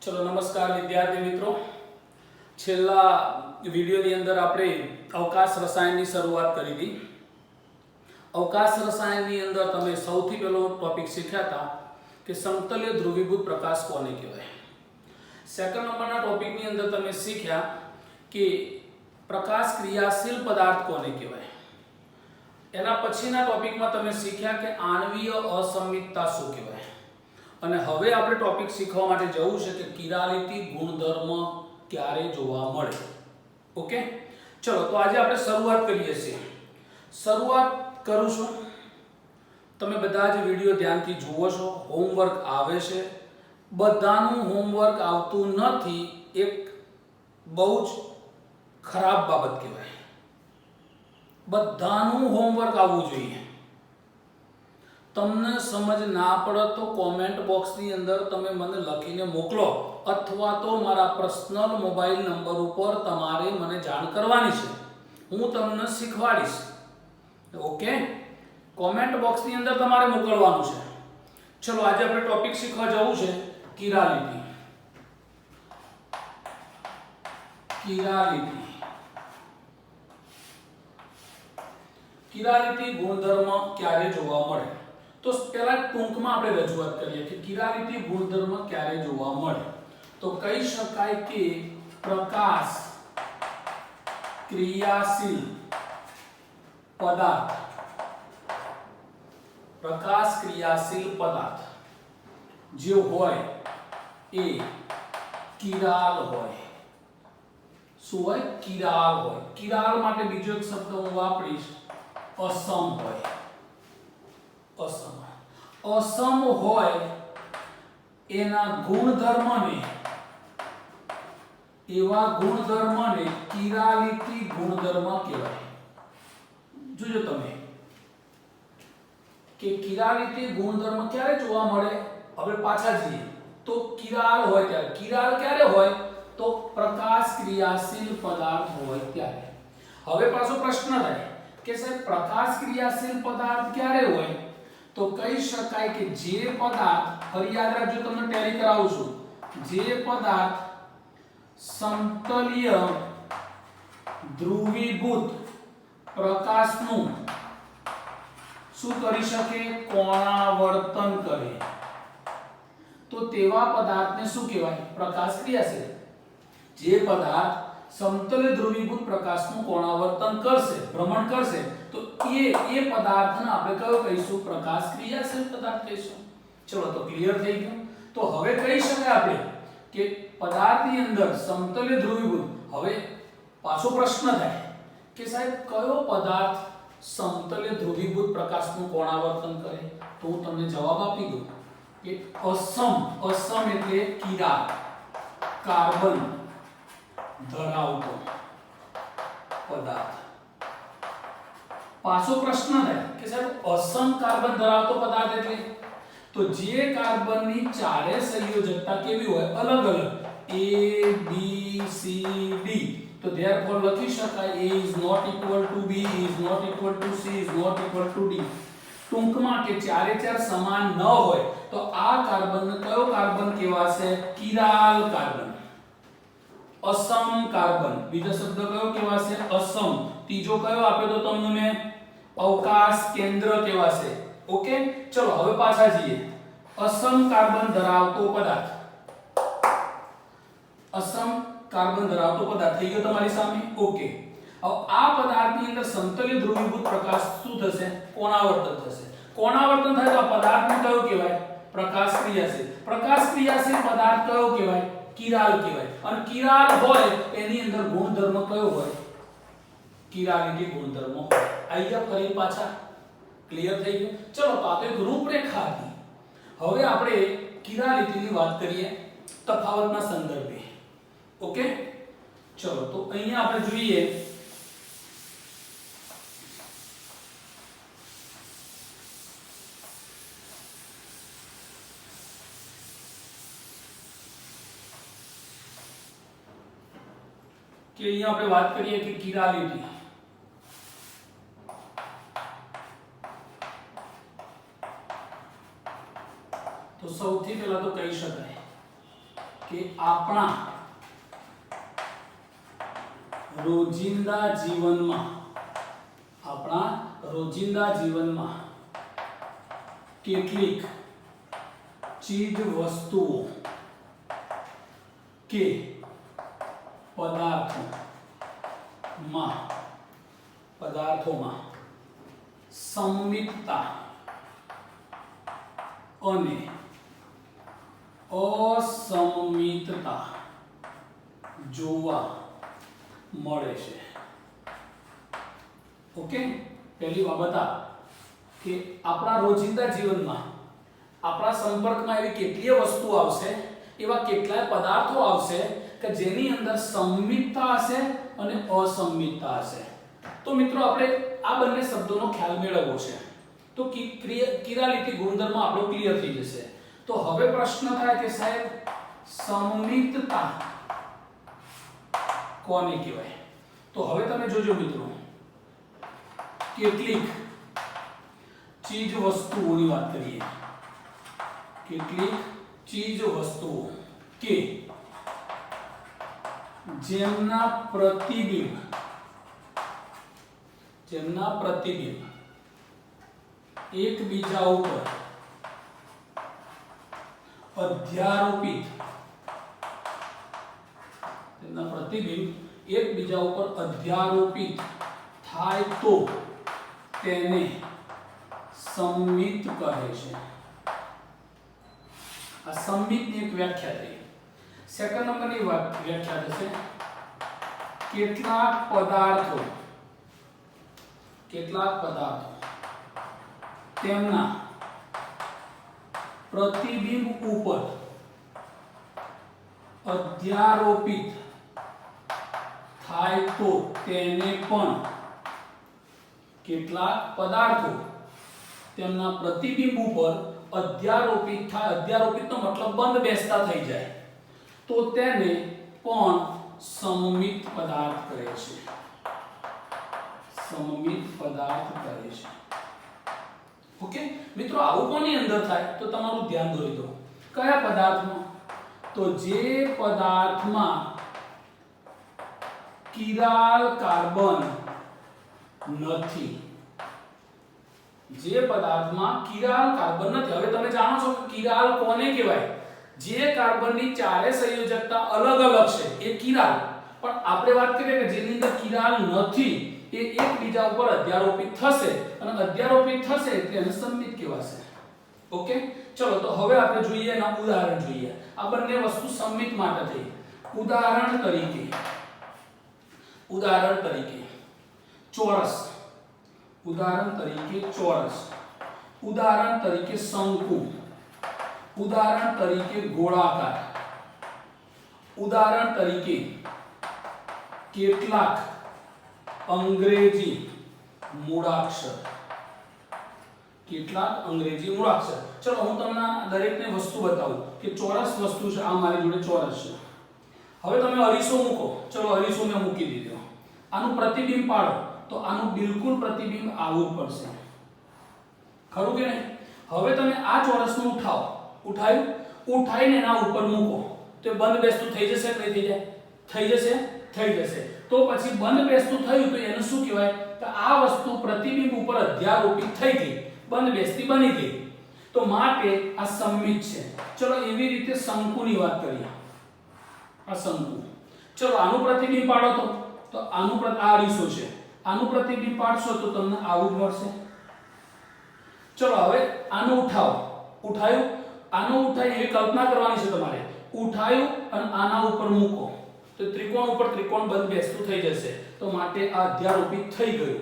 चलो नमस्कार विद्यार्थी मित्रों। छेल्ला विडियोनी अंदर આપણે અવકાશ રસાયણની શરૂઆત કરી હતી। અવકાશ રસાયણની અંદર તમે સૌથી પહેલો ટોપિક શીખ્યા હતા કે સમતલીય ધ્રુવીભૂત પ્રકાશ કોને કહેવાય। સેકન્ડ નંબરના ટોપિકની અંદર તમે શીખ્યા કે પ્રકાશ ક્રિયાશીલ પદાર્થ કોને કહેવાય। એના પછીના ટોપિકમાં તમે શીખ્યા કે આણ્વીય અસંમિતતા શું કહેવાય। અને હવે આપણે ટોપિક શીખવા માટે જવું છે કે કિરાલિટી ગુણધર્મ ક્યારે જોવા મળે। ઓકે, ચલો તો આજે આપણે શરૂઆત કરીએ છીએ। શરૂઆત કરું છું, તમે બધા જ વિડિયો ધ્યાનથી જુઓ છો, હોમવર્ક આવે છે। બધાનું હોમવર્ક આવતું નથી, એક બહુ જ ખરાબ બાબત કહેવાય। બધાનું હોમવર્ક આવવું જોઈએ। તમને સમજ ના પડે તો કોમેન્ટ બોક્સની અંદર તમે મને લખીને મોકલો, અથવા તો મારા પર્સનલ મોબાઈલ નંબર ઉપર તમારે મને જાણ કરવાની છે, હું તમને શીખવાડીશ। ઓકે, કોમેન્ટ બોક્સની અંદર તમારે મોકલવાનું છે। ચલો આજે આપણે ટોપિક શીખવા જવું છે કિરાલિટી। કિરાલિટી ગુણધર્મ ક્યારે જોવા મળે? तो पहला टूंक में આપણે રજૂઆત કરીએ કે કિરાલિટી ગુણધર્મ ક્યારે જોવા મળે। તો કહી શકાય કે પ્રકાશ ક્રિયાશીલ પદાર્થ, પ્રકાશ ક્રિયાશીલ પદાર્થ જે હોય એ કિરાલ હોય। શું હોય? કિરાલ હોય। કિરાલ માટે બીજો એક શબ્દ હું વાપરીશ, असम હોય। असम असम होय एना गुणधर्मने, एवा गुणधर्मने किरालिटी गुणधर्म कहेवाय। જોજો તમે કે કિરાલિટી ગુણધર્મ ક્યારે જોવા મળે। હવે પાછા જઈએ તો કિરાલ હોય ત્યારે, કિરાલ ક્યારે હોય? તો પ્રકાશ ક્રિયાશીલ પદાર્થ હોય ત્યારે। હવે પાછો પ્રશ્ન થાય કે સાહેબ પ્રકાશ ક્રિયાશીલ પદાર્થ ક્યારે હોય? तो कही शकाय कि जे पदार्थ, फरी याद रखजो, તમને ટેલી કરાવું છું, જે પદાર્થ સમતલીય ધ્રુવીભૂત પ્રકાશનું શું કરી શકે? કોણાવર્તન કરે, તો તેવા પદાર્થને શું કહેવાય? પ્રકાશ ક્રિયાશીલ। જે પદાર્થ समतल ध्रुवीभूत प्रकाश નું કોણાવર્તન કરશે, ભ્રમણ કરશે, તો એ પદાર્થને આપણે કયો કહીશું? પ્રકાશ ક્રિયાશીલ પદાર્થ કહીશું। ચલો તો ક્લિયર થઈ ગયું। તો હવે કહી શકાય આપણે કે પદાર્થની અંદર સમતલ ધ્રુવીભૂત। હવે પાછો પ્રશ્ન થાય કે સાહેબ કયો પદાર્થ સમતલ ધ્રુવીભૂત પ્રકાશનું કોણાવર્તન કરે? તો હું તમને જવાબ આપી દઉં કે અસમ। અસમ એટલે કિરાલ, કાર્બન ધરાવતો પદાર્થ। પાછો પ્રશ્ન થાય કે સાહેબ અસમ કાર્બન ધરાવતો પદાર્થ એટલે? તો જે કાર્બનની ચારે સંયોજકતા કેવી હોય? અલગ અલગ, A B C D। તો ધેરફોર લખી શકાય A is not equal to B, is not equal to C, is not equal to D। ટૂંકમાં કે ચારે ચાર સમાન ન હોય તો આ કાર્બનને કયો કાર્બન કહેવાશે? Chiral carbon. असम कार्बन, बीजा शब्द कयो कहेवासे? असम। तीजो कयो आप्यो तो तमने मैं? अवकाश केंद्र कहेवासे। ओके, चलो હવે પાછા જઈએ। असम कार्बन ધરાવતો પદાર્થ, असम कार्बन ધરાવતો પદાર્થ થઈ ગયો તમારી સામે। ઓકે, હવે આ પદાર્થની અંદર સમતલીય ધ્રુવીભૂત પ્રકાશ શું થશે? કોણાવર્તન થશે। કોણાવર્તન થાય તો આ પદાર્થને કયો કહેવાય? પ્રકાશ ક્રિયાશીલ। પ્રકાશ ક્રિયાશીલ પદાર્થ કયો કહેવાય? કિરાલ કહેવાય। અને કિરાલ હોય એની અંદર ગુણધર્મ કયો હોય? કિરાલિટી ગુણધર્મ હોય। આયા ફરી પાછા ક્લિયર થઈ ગયું। ચલો તો આ તો એક રૂપરેખા હતી। હવે આપણે કિરાલિટીની વાત કરીએ તફાવતના સંદર્ભે। ઓકે, ચલો તો અહીંયા આપણે જોઈએ कि અહીંયા આપણે વાત કરીએ કે કિરાલિટી। તો સૌથી પહેલા તો કહી શકાય કે આપણા રોજિંદા જીવનમાં કેટલીક ચીજ વસ્તુઓ કે પદાર્થોમાં સંમિતતા અને અસંમિતતા જોવા મળે છે. ઓકે, પહેલી બાબત આ કે આપણા રોજિંદા જીવનમાં આપણા સંપર્કમાં એવી કેટલીય વસ્તુ આવશે, એવા કેટલાય પદાર્થો આવશે કે જેની અંદર સંમિતતા હશે અને અસંમિતતા હશે. તો મિત્રો આપણે આ બંને શબ્દોનો ખ્યાલ મેળવવો છે. તો કિરાલિટી ગુણધર્મ આપણો ક્લિયર થઈ જશે. તો હવે પ્રશ્ન થાય કે સાહેબ સંમિતતા કોને કહેવાય? તો હવે તમે જોજો મિત્રો, કેટલીક ચીજ વસ્તુઓની વાત કરીએ. કેટલીક ચીજ વસ્તુઓ કે જેમના પ્રતિબિંબ એકબીજા ઉપર અધ્યારોપિત થાય તો તેને સંમિત કહે છે. આ સંમિતની એક વ્યાખ્યા થઈ. સેકન્ડ નંબરની વ્યાખ્યા થશે કેટલાક પદાર્થો તેમના પ્રતિબિંબ ઉપર અધ્યારોપિત થાય તો તેને પણ કેટલાક પદાર્થો તેમના પ્રતિબિંબ ઉપર અધ્યારોપિત થાય. અધ્યારોપિતનો મતલબ બંધ બેસતા થઈ જાય તો તેને પણ સમમિત પદાર્થ કહે છે. ઓકે મિત્રો, આવું કોની અંદર થાય તો તમારું ધ્યાન દોરી દો. કયા પદાર્થમાં? તો જે પદાર્થમાં કિરાલ કાર્બન નથી. હવે તમે જાણો છો કે કિરાલ કોને કહેવાય? જે કાર્બનની ચારે સંયોજકતા અલગ અલગ છે એ કિરાલ. પણ આપણે વાત કરીએ કે જેની અંદર કિરાલ નથી એ એકબીજા ઉપર અધ્યારોપિત થશે અને અધ્યારોપિત થશે તેને સંમિત કહેવાશે. ઓકે, ચલો તો હવે આપણે જોઈએ એના ઉદાહરણ જોઈએ. આ બંને વસ્તુ સંમિત માટે થઈ. ઉદાહરણ તરીકે ચોરસ, ઉદાહરણ તરીકે શંકુ, ઉદાહરણ તરીકે ગોળાકાર, ઉદાહરણ તરીકે કેટલાક અંગ્રેજી મૂળાક્ષર. ચલો હું તમને દરેકને વસ્તુ બતાવું કે ચોરસ વસ્તુ છે. આ મારી જોડે ચોરસ છે. હવે તમે અરીસો મૂકો. ચલો અરીસો મેં મૂકી દીધો. આનું પ્રતિબિંબ પાડો તો આનું બિલકુલ પ્રતિબિંબ આવું જ પડશે. ખરું કે નહીં? હવે તમે આ ચોરસનું ઉઠાઈને એના ઉપર મૂકો તો બંધ બેસતું થઈ જશે કે નહીં થઈ જાય? થઈ જશે. તો પછી બંધ બેસતું થયું તો એને શું કહેવાય? કે આ વસ્તુ પ્રતિબિંબ ઉપર અધ્યારોપિત થઈ ગઈ, બંધ બેસતી બની ગઈ. તો માટે આ સંમિત છે. ચલો એવી રીતે શંકુની વાત કરીએ. આ શંકુ. ચલો આનું પ્રતિબિંબ પાડો તો આનું આ અરીસો છે. આનું પ્રતિબિંબ પાડશો તો તમને આવું જ મળશે. ચલો હવે આનું ઉઠાયું. આનું ઉઠાઈ એવી કલ્પના કરવાની છે તમારે. ઉઠાયું અને આના ઉપર મૂકો તો ત્રિકોણ ઉપર ત્રિકોણ બંધ બેસતું થઈ જશે. તો માટે આ અધ્યારોપિત થઈ ગયું,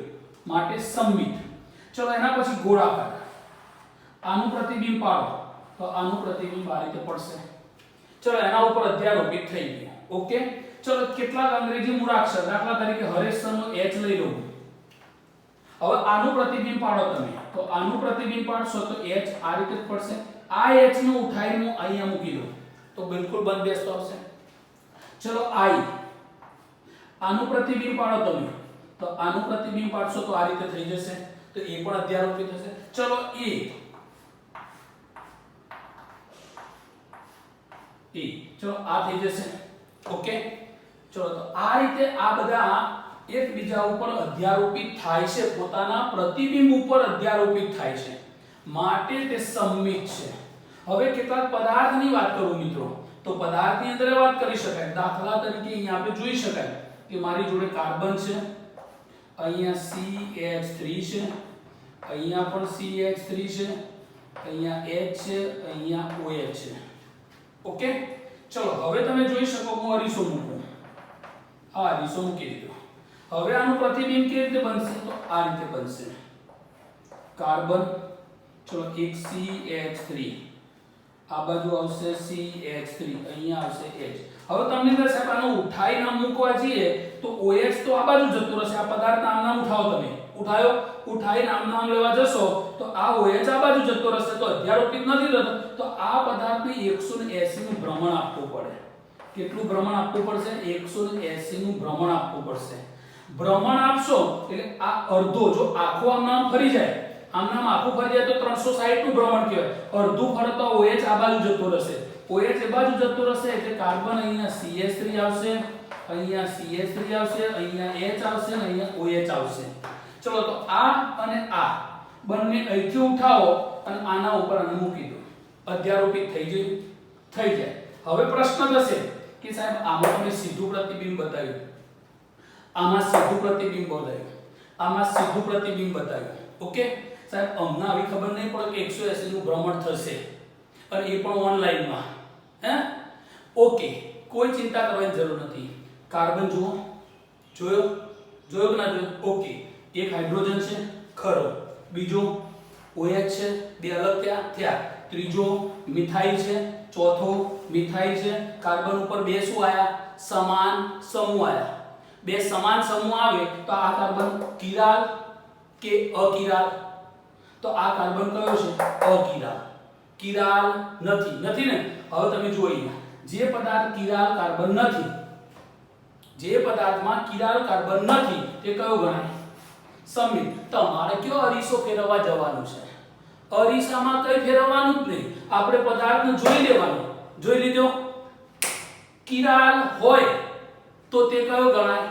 માટે સંમિત. ચલો એના પછી ગોળાકાર. આનું પ્રતિબિંબ પાડો તો આનું પ્રતિબિંબ આ રીતે પડશે. ચલો એના ઉપર અધ્યારોપિત થઈ ગયું. ઓકે, ચલો કેટલાક અંગ્રેજી મૂળાક્ષર, દાખલા તરીકે હરેશનો H લઈ લો. હવે આનું પ્રતિબિંબ પાડો તમે તો આનું પ્રતિબિંબ પાડશો તો H આ રીતે જ પડશે. આ H નું ઉઠાઈને અહીંયા મૂકી દો તો બિલકુલ બંધ બેસતો આવશે. ચલો I, આનું પ્રતિબિંબ પાડો તમે તો આનું પ્રતિબિંબ પાડશો તો આ રીતે થઈ જશે. તો એ પણ અધ્યારોપિત થશે. ચલો A, E ચલો આ થઈ જશે ઓકે ચલો તો આ રીતે આ બધા એકબીજા ઉપર અધ્યારોપિત થાય છે પોતાના પ્રતિબિંબ ઉપર અધ્યારોપિત થાય છે માટે તે સમમિત છે હવે કેટલાક પદાર્થની વાત કરું મિત્રો તો પદાર્થની અંદર વાત કરી શકાય દાખલા તરીકે અહીંયા આપણે જોઈ શકાય કે મારી જોડે કાર્બન છે અહીંયા CH3 છે અહીંયા પણ CH3 છે અહીંયા H છે અહીંયા OH છે ઓકે ચલો હવે તમે જોઈ શકો હું અરીસો મૂકું આ અરીસો મૂકી દીધો હવે આનું પ્રતિબિંબ કેવી રીતે બનશે તો આ રીતે બનશે કાર્બન ચલો એક CH3 આ બાજુ આવશે CH3 અહીંયા આવશે H હવે તમને કહે સાહેબ આનો ઉઠાઈ નામ મૂકવા જઈએ તો OH તો આ બાજુ જતું રહેશે આ પદાર્થ નામ ઉઠાવો તમે ઉઠાયો ઉઠાઈ નામ લેવા જશો તો આ OH આ બાજુ જતો રહેશે તો અધ્યારોપિત નથી થતો તો આ પદાર્થને 180 નું ભ્રમણ આપવું પડે કેટલું ભ્રમણ આપવું પડશે 180 નું ભ્રમણ આપવું પડશે ભ્રમણ આપશો એટલે આ અડધો જો આખો આમ નામ ફરી જાય આમ નામ આખું ફરી જાય તો 360 નું ભ્રમણ કહેવાય અડધું ફરતા OH આ બાજુ જતો રહેશે OH એ બાજુ જતો રહેશે એટલે કાર્બન અહીંયા CH3 આવશે અહીંયા CH3 આવશે અહીંયા H આવશે અને અહીંયા OH આવશે ચલો તો આ અને આ બંને અહીંથી ઉઠાવો અને આના ઉપર આને મૂકી દો અધ્યારોપિત થઈ જાય હવે પ્રશ્ન થશે કે સાહેબ આમાં તમે સીધું પ્રતિબિંબ બતાવ્યું આમાં સીધું પ્રતિબિંબ બતાવ્યું આમાં સીધું પ્રતિબિંબ બતાવ્યું ઓકે સાહેબ અમને આવી ખબર નહીં પડે કે 180 નું ભ્રમણ થશે અને એ પણ ઓનલાઈનમાં હે ઓકે કોઈ ચિંતા કરવાની જરૂર નથી કાર્બન જુઓ જોયો કે ના જોયો ઓકે એક હાઇડ્રોજન છે ખરો બીજો OH છે બે અલગ થયા ત્રીજો મિથાઇલ છે ચોથો મિથાઇલ છે કાર્બન ઉપર બે શું આયા સમાન સમૂહ આયા બે સમાન સમૂહ આવે તો આ કાર્બન કિરાલ કે અકિરાલ તો આ કાર્બન કયો છે અકિરાલ કિરાલ નથી ને હવે તમે જોઈએ જે પદાર્થ કિરાલ કાર્બન નથી જે પદાર્થમાં કિરાલ કાર્બન નથી તે કયો ગણાય સમમિત તમારે કયો અરીસો ફેરવવા જવાનું છે અરીસામાં કઈ ફેરવવાનું જ નહીં આપણે પદાર્થને જોઈ લેવાનું જોઈ લીધો કિરાલ હોય તો તે કયો ગણાય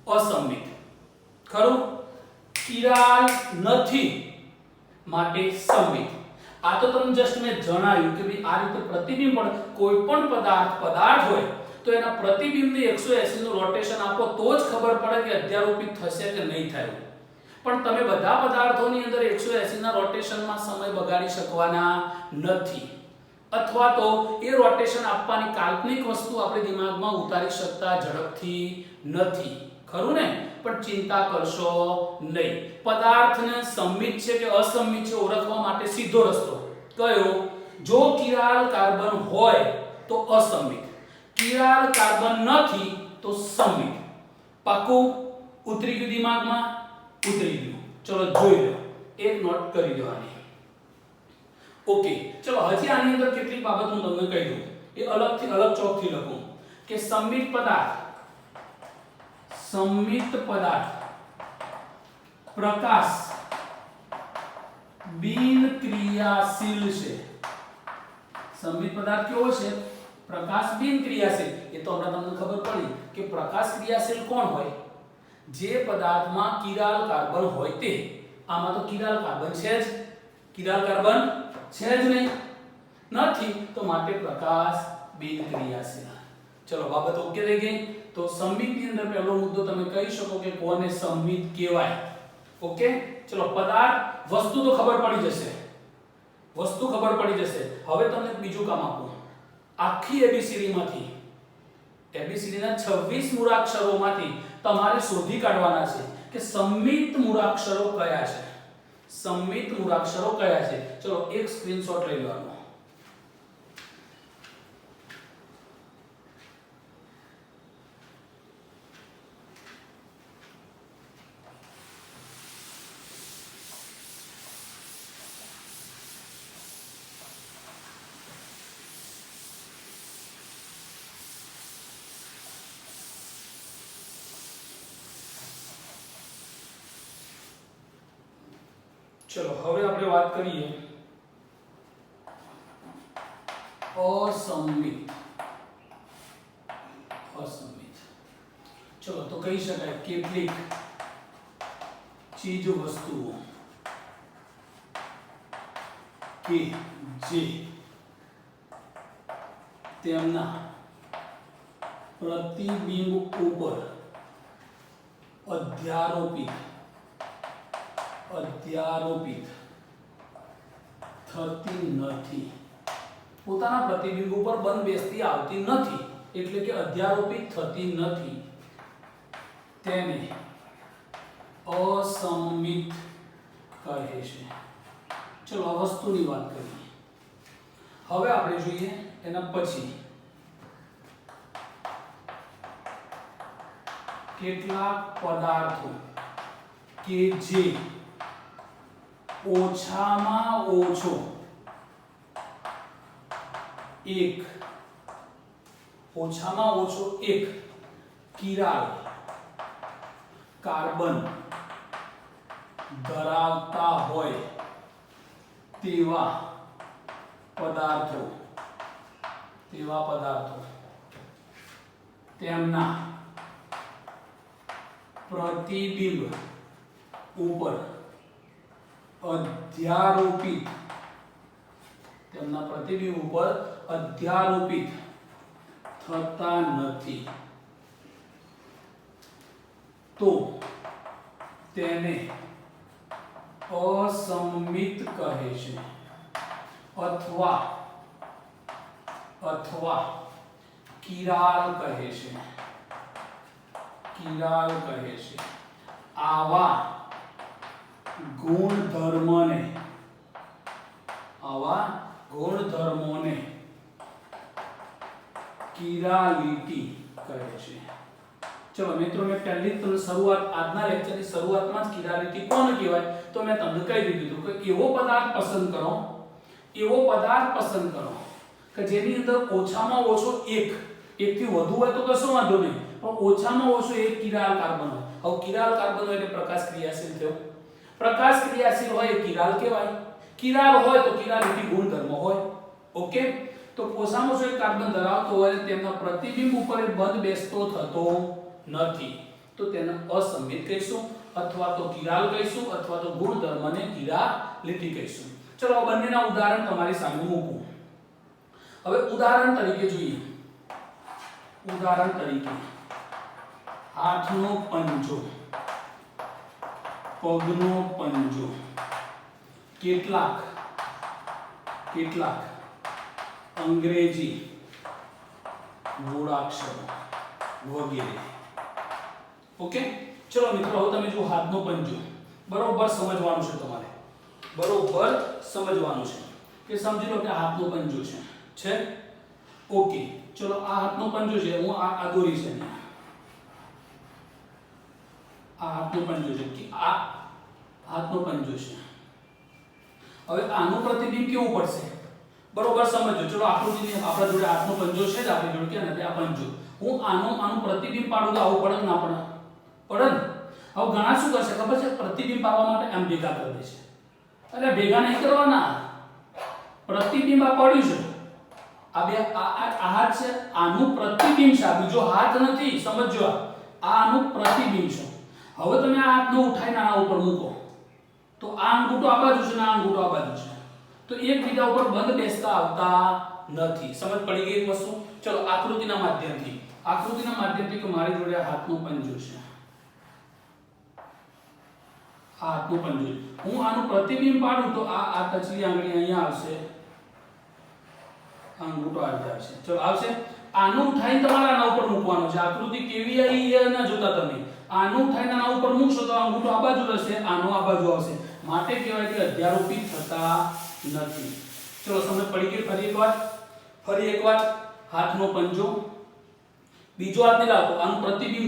અસમમિત ખરું કિરાલ નથી માટે સમમિત આ તો તમને જસ્ટ મેં જણાવ્યું કે ભાઈ આ રીતે પ્રતિબિંબ પણ કોઈ પણ પદાર્થ હોય તો એના પ્રતિબિંબને 180 નું રોટેશન આપો તો જ ખબર પડે કે અધ્યારોપિત થશે કે નહીં થાય પણ તમે બધા પદાર્થોની અંદર 180 ના રોટેશનમાં સમય બગાડી શકવાના નથી અથવા તો એ રોટેશન આપવાની કાલ્પનિક વસ્તુ આપણે દિમાગમાં ઉતારી શકતા ઝડપથી નથી ખરું ને પણ ચિંતા કરશો નહીં પદાર્થને સમમિત છે કે અસમમિત છે ઓળખવા માટે સીધો રસ્તો કયો જો કિરાલ કાર્બન હોય તો અસમમિત કિરાલ કાર્બન નથી તો સમમિત પાકું ઉતરી ગયું દિમાગમાં ઉતરી ગયું ચલો જોઈ લો એક નોટ કરી દેવાની ઓકે ચલો હજી આની અંદર કેટલીક બાબત હું તમને કહી દઉં એ અલગ ચોકથી લખું કે સમમિત પદાર્થ પ્રકાશ બિન ક્રિયાશીલ છે સમમિત પદાર્થ કેવો છે પ્રકાશ બિન ક્રિયાશીલ એ તો હમણાં તમને ખબર પડી કે પ્રકાશ ક્રિયાશીલ કોણ હોય જે પદાર્થમાં કિરાલ કાર્બન હોય તે આમાં તો કિરાલ કાર્બન છે જ કિરાલ કાર્બન છે જ નહીં નથી તો માટે પ્રકાશ બિન ક્રિયાશીલ ચલો બાબત ઓકે થઈ ગઈ તો સમમિત ની અંદર પહેલો મુદ્દો તમે કહી શકો કે કોને સમમિત કહેવાય ઓકે ચલો પદાર્થ વસ્તુ તો ખબર પડી જશે હવે તમને બીજું કામ આપું આખી એબીસીડી માંથી એબીસીડી ના 26 મૂળાક્ષરોમાંથી તમારે શોધી કાઢવાના છે કે સમમિત મૂળાક્ષરો કયા છે ચલો એક સ્ક્રીનશોટ લઈ લેવાનો ચલો હવે આપણે વાત કરીએ असंमित असंमित चलो तो કહી શકાય કેટલીક ચીજ વસ્તુઓ કે જે તેમના પ્રતિબિંબ ઉપર અધ્યારોપિત થતી નથી, પોતાના પ્રતિબિંબ ઉપર બંધ બેસતી આવતી નથી એટલે કે અધ્યારોપિત થતી નથી, તેને અસંમિત કહે છે. ચલો આ વસ્તુની વાત કરીએ. હવે આપણે જોઈએ એના પછી કેટલાક પદાર્થો કે જે ઓછામાં ઓછો એક કિરાલ કાર્બન ધરાવતા હોય તેવા પદાર્થો તેમના પ્રતિબિંબ ઉપર અધ્યારોપિત થતા નથી તો તેને અસંમિત કહે છે અથવા કિરાલ કહે છે. આવા ગુણધર્મોને કિરાલિટી કહે છે. ચલો મિત્રો મેં પહેલી જ શરૂઆત આજના લેક્ચરની શરૂઆતમાં જ કિરાલિટી કોને કહેવાય તો મેં તમને કહી દીધું કે એવો પદાર્થ પસંદ કરો કે જેની અંદર ઓછામાં ઓછો એકથી વધુ હોય તો કશો વાંધો નહીં પણ ઓછામાં ઓછો એક કિરાલ કાર્બન હોય. હવે કિરાલ કાર્બન હોય એટલે પ્રકાશ ક્રિયાશીલ થયો. પ્રકાશ ક્રિયાશીલ હોય એ કિરાલ કહેવાય. કિરાલ હોય તો કિરાલિટી ગુણધર્મ હોય. ઓકે તો ઓછામાં ઓછો એક કાર્બન ધરાવતો હોય તેમના પ્રતિબિંબ ઉપર બંધ બેસતો થતો નથી તો તેને અસંમિત કહીશું અથવા તો કિરાલ કહીશું અથવા તો ગુણધર્મને કિરાલિટી કહીશું. ચલો આ બંનેના ઉદાહરણ તમારી સામે મૂકું. હવે ઉદાહરણ તરીકે જોઈએ. હાથનો પંજો, પગનો પંજો, કેટલાક અંગ્રેજી મૂળાક્ષરો વગેરે. ઓકે ચલો મિત્રો હવે તમે જો હાથનો પંજો બરોબર સમજવાનું છે તમારે. કે સમજી લો કે હાથનો પંજો છે. ઓકે ચલો આ હાથનો પંજો છે. હું આ દોરી છે આ હાથનો પંજો છે કે આ હાથનો પંજો છે. હવે આનું પ્રતિબિંબ કેવું પડશે બરોબર સમજો. ચલો આકૃતિની આપણા જોડે હાથનો પંજો છે જ આપણી જોડે કે નથી આ પંજો. હું આનું પ્રતિબિંબ પાડું તો આવું પડે ના પડે? પડે ને. હવે ઘણા શું કરશે ખબર છે પ્રતિબિંબ પાડવા માટે આમ ભેગા કરી દે છે. એટલે ભેગા નહીં કરવાના. પ્રતિબિંબ આ પડ્યું છે આ બે આ હાથ છે આનું પ્રતિબિંબ છે. બીજો હાથ નથી સમજો. આ આનું પ્રતિબિંબ છે. હવે તમે આ હાથને ઉઠાઈને આના ઉપર મૂકો તો આ અંગૂઠો આ બાજુ છે ને આ અંગૂઠો આ બાજુ છે તો એકબીજા ઉપર બંધ બેસતા આવતા નથી. સમજ પડી ગઈ વસ્તુ? ચલો આકૃતિના માધ્યમથી કે મારી જોડે હાથનો પંજો છે. આ હાથનો પંજો હું આનું પ્રતિબિંબ પાડું તો આ ટચલી આંગળી અહીંયા આવશે, અંગૂઠો આવી આવશે. ચલો આવશે. આનું ઉઠાઈને તમારે આના ઉપર મૂકવાનો છે. આકૃતિ કેવી આવી એ ના જોતા તમે. આનું ઉઠાઈને આના ઉપર મૂકશો તો અંગૂઠો આ બાજુ રહેશે, આનો આ બાજુ આવશે. માટે કહેવાય કે અધ્યારોપિત થતા નથી. ચલો સમજ પડી ગઈ? ફરી એકવાર હાથનો પંજો. બીજો હાથ નહીં લાવતો. આનું પ્રતિબિંબ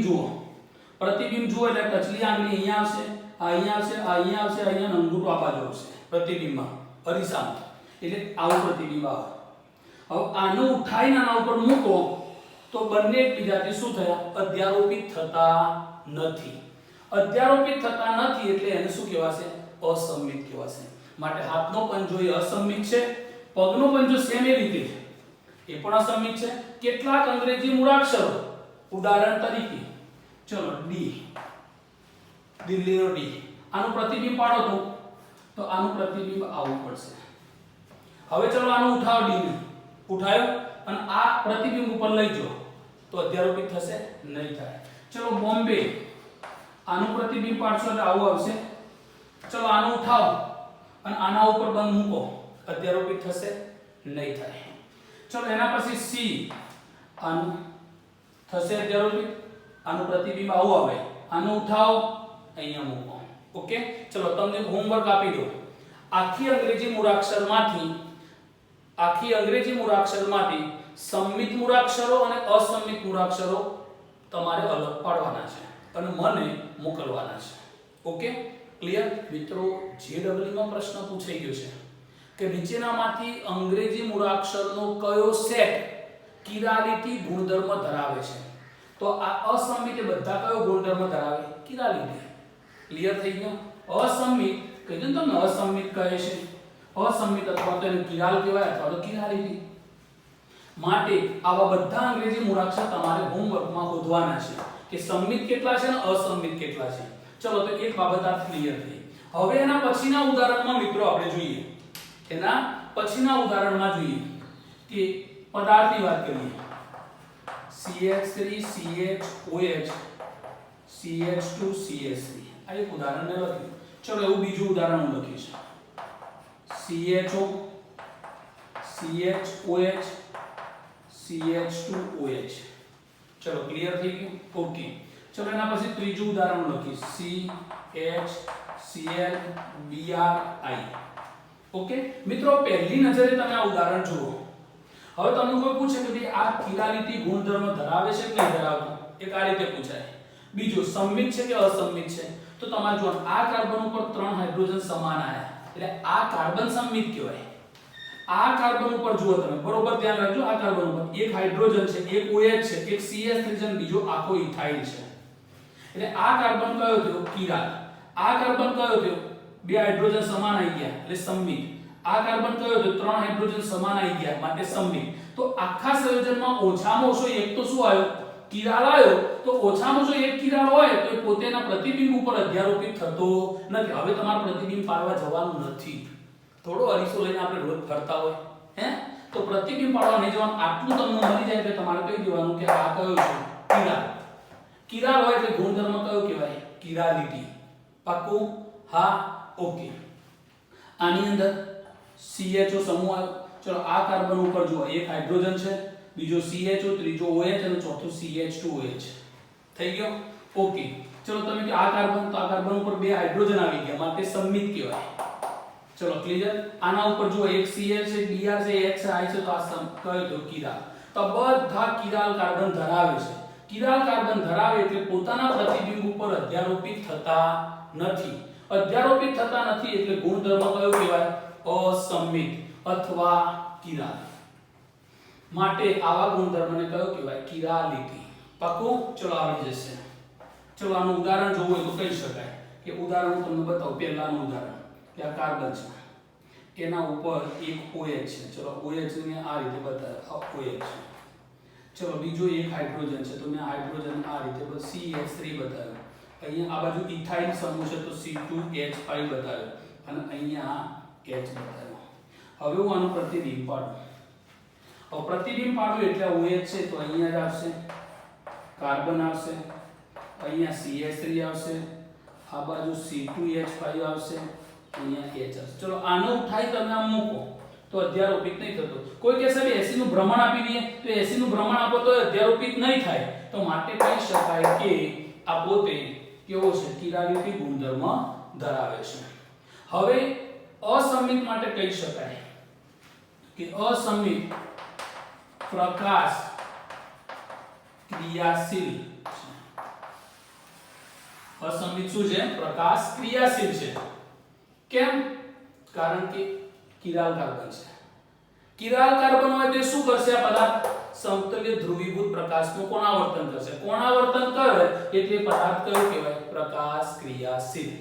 જુઓ એટલે ટચલી આંગળી અહીંયા આવશે, અહીંયા આવશે, અહીંયા અંગૂઠો આ બાજુ આવશે પ્રતિબિંબમાં અરીસામાં. એટલે આવું પ્રતિબિંબ આવે. હવે આનું ઉઠાઈને આના ઉપર મૂકો તો બંને એકબીજાથી શું થયા? અધ્યારોપિત થતા નથી. એટલે એને શું કહેવાશે? અસંમિત કહેવાશે. માટે હાથનો પંજો એ અસંમિત છે. પગનો પંજો સેમ એ રીતે એ પણ અસમિત છે. કેટલાક અંગ્રેજી મૂળાક્ષરો, ઉદાહરણ તરીકે ચલો ડી, દિલ્હીનો ડી, આનું પ્રતિબિંબ પાડો તો આનું પ્રતિબિંબ આવવું પડશે. હવે ચલો આનું ઉઠાવો, ડી ને ઉઠાયો અને આ પ્રતિબિંબ ઉપર લઈ જાઓ તો અધ્યારોપિત થશે? નહીં થાય. ચલો બોમ્બે, આનું પ્રતિબિંબ પાડશો એટલે આવું આવશે. ચલો આનું ઉઠાવો અને આના ઉપર બંધ મૂકો, અધ્યારોપિત થશે? નહીં થાય. ચલો એના પછી સી, આનું થશે અધ્યારોપિત, આનું પ્રતિબિંબ આવું આવે. આનું ઉઠાવો, અહીંયા મૂકો. ઓકે, ચલો તમને હોમવર્ક આપી દો. આખી અંગ્રેજી મૂળાક્ષરમાંથી સંમિત મૂળાક્ષરો અને અસંમિત મૂળાક્ષરો તમારે અલગ પાડવાના છે અને મને મોકલવાના છે. ઓકે, ક્લિયર મિત્રો? JEE માં પ્રશ્ન પૂછાઈ ગયો છે કે નીચેનામાંથી અંગ્રેજી મૂળાક્ષરનો કયો સેટ કિરાલિટી ગુણધર્મ ધરાવે છે? તો આ અસંમિત એ બધા કયો ગુણધર્મ ધરાવે? કિરાલિટી. ક્લિયર થઈ ગયો? અસંમિત કીધું ને તમને, અસંમિત કહે છે. અસંમિત અથવા તો એને કિરાલ કહેવાય અથવા તો કિરાલિટી. માટે આવા બધા અંગ્રેજી મૂળાક્ષર તમારે હોમવર્કમાં શોધવાના છે કે સંમિત કેટલા છે અને અસંમિત કેટલા છે. ચલો તો એક બાબત આ ક્લિયર થઈ. હવે એના પછીના ઉદાહરણમાં મિત્રો આપણે જોઈએ, એના પછીના ઉદાહરણમાં જોઈએ કે પદાર્થની વાત કરીએ. CH3 CHOH CH2 CH3, આ એક ઉદાહરણ મેં લખ્યું. ચલો એવું બીજું ઉદાહરણ હું લખીશ. CHO CHOH CH2OH. ચલો ક્લિયર થઈ ગયું? ઓકે, ચલો એના પછી ત્રીજું ઉદાહરણ હું લખીશ. CHCl BRI. ઓકે મિત્રો, પહેલી નજરે તમે આ ઉદાહરણ જુઓ. હવે તમને કોઈ પૂછે કે ભાઈ આ કિરાલિટી ગુણધર્મ ધરાવે છે કે નહીં ધરાવતો, એક આ રીતે પૂછાય. બીજું સંમિત છે કે અસંમિત છે? તો તમારે જો આ કાર્બન ઉપર 3 હાઇડ્રોજન સમાન આયા એટલે આ કાર્બન સંમિત કહેવાય. આ કાર્બન ઉપર જુઓ તમે, બરોબર ધ્યાન રાખજો. આ કાર્બન ઉપર એક હાઇડ્રોજન છે, એક OH છે, એક CH3 છે, બીજો આખો ઇથાઇલ છે. એટલે આ કાર્બન કયો થયો? કિરાલ. આ કાર્બન કયો થયો? 2 હાઇડ્રોજન સમાન આવી ગયા એટલે સંમિત. આ કાર્બન કયો થયો? 3 હાઇડ્રોજન સમાન આવી ગયા માટે સંમિત. તો આખા સંયોજનમાં ઓછામાં ઓછો એક તો શું આવ્યો? કિરાલ આવ્યો. તો ઓછામાં ઓછો એક કિરાલ હોય તો એ પોતેના પ્રતિબિંબ ઉપર અધ્યારોપિત થતો નથી. હવે તમારે પ્રતિબિંબ પાડવા જવાનું નથી. થોડો અરીસો લઈને આપણે રોજ ફરતા હોય તો પ્રતિબિંબ પાડવા નહીં જવાનું. આટલું તમને મળી જાય એટલે તમારે કહી દેવાનું કે આ કયો છે? કિરાલ. કિરાલ હોય એટલે ગુણધર્મ કયો કહેવાય? કિરાલિટી. પાક્કું? હા, ઓકે. આની અંદર CHO સમૂહ આવ્યો. ચલો આ કાર્બન ઉપર જુઓ, એક હાઇડ્રોજન છે, બીજો CHO, ત્રીજો OH અને ચોથો CH2OH. થઈ ગયો? ઓકે. ચલો તમે કે આ કાર્બન, તો આ કાર્બન ઉપર 2 હાઇડ્રોજન આવી ગયા માટે સંમિત કહેવાય. ચલો ક્લિયર? આના ઉપર જુઓ, એક Cl છે, Br છે, H છે, I છે, તો આ કયો તો કિરાલ. તો બધા કિરાલ કાર્બન ધરાવે છે. કિરાલ કાર્બન ધરાવે એટલે પોતાના પ્રતિબિંબ ઉપર અધ્યારોપિત થતા નથી. અધ્યારોપિત થતા નથી એટલે ગુણધર્મ કયો કહેવાય? અસંમિત અથવા કિરાલ. માટે આવા ગુણધર્મને કયો કહેવાય? કિરાલિટી. પાક્કું? ચલો આવી જશે. ચલો આનું ઉદાહરણ જોવું હોય તો કહી શકાય કે ઉદાહરણ હું તમને બતાવું. પહેલાનું ઉદાહરણ કે આ કાર્બન છે, એના ઉપર એક OH છે. ચલો OH ને આ રીતે બતાવ્યો, આ OH છે. ચલો બીજો એક હાઇડ્રોજન છે, તો મેં હાઇડ્રોજન આ રીતે CH3 બતાવ્યો. અહીંયા આ બાજુ ઇથાઇલ સમૂહ છે તો C2H5 બતાવ્યો અને અહીંયા H બતાવ્યો. હવે હું આનું પ્રતિબિંબ પાડું. હવે પ્રતિબિંબ પાડું એટલે OH છે તો અહીંયા જ આવશે, કાર્બન આવશે, અહીંયા CH3 આવશે, આ બાજુ C2H5 આવશે, અહીંયા H આવશે. ચલો આનો ઉઠાઈ તમે આમ મૂકો તો અધ્યારોપિત નહીં થતો. કોઈ કહેશે કે એસિડ નું ભ્રમણ આપી દઈએ તો એસિડ નું ભ્રમણ આપો તો અધ્યારોપિત નહીં થાય. તો માટે કહી શકાય કે આ પોતે કેવો છે? કિરાલિટી ગુણધર્મ ધરાવે છે. હવે અસંમિત માટે કહી શકાય કે અસંમિત પ્રકાશ ક્રિયાશીલ છે. અસંમિત શું છે? પ્રકાશ ક્રિયાશીલ છે. કેમ? કારણ કે કિરાલ કાર્બન છે. કિરાલ કાર્બન હોય તે શું કરશે? આ પદાર્થ સમતલ્ય ધ્રુવીભૂત પ્રકાશનું કોણાવર્તન કરશે. કોણાવર્તન કરે એટલે પદાર્થ કયો કહેવાય? પ્રકાશ ક્રિયાશીલ.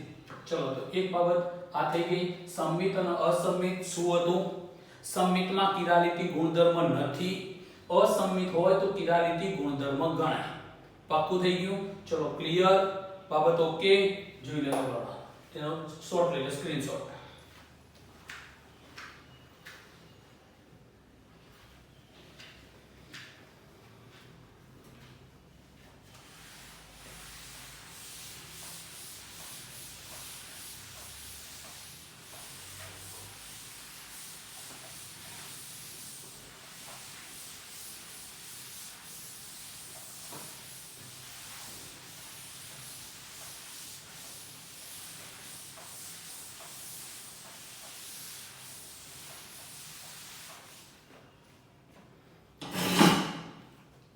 ચલો તો એક બાબત આ થઈ ગઈ. સંમિત અને અસંમિત શું હતું? સંમિતમાં કિરાલિટી ગુણધર્મ નથી અસંમિત હોય તો કિરાલિટી ગુણધર્મ ગણાય. પાક્કું થઈ ગયું? ચલો ક્લિયર, બાબત ઓકે. જોઈ લેજો, તેનો શોર્ટ લઈ લે, સ્ક્રીનશોટ.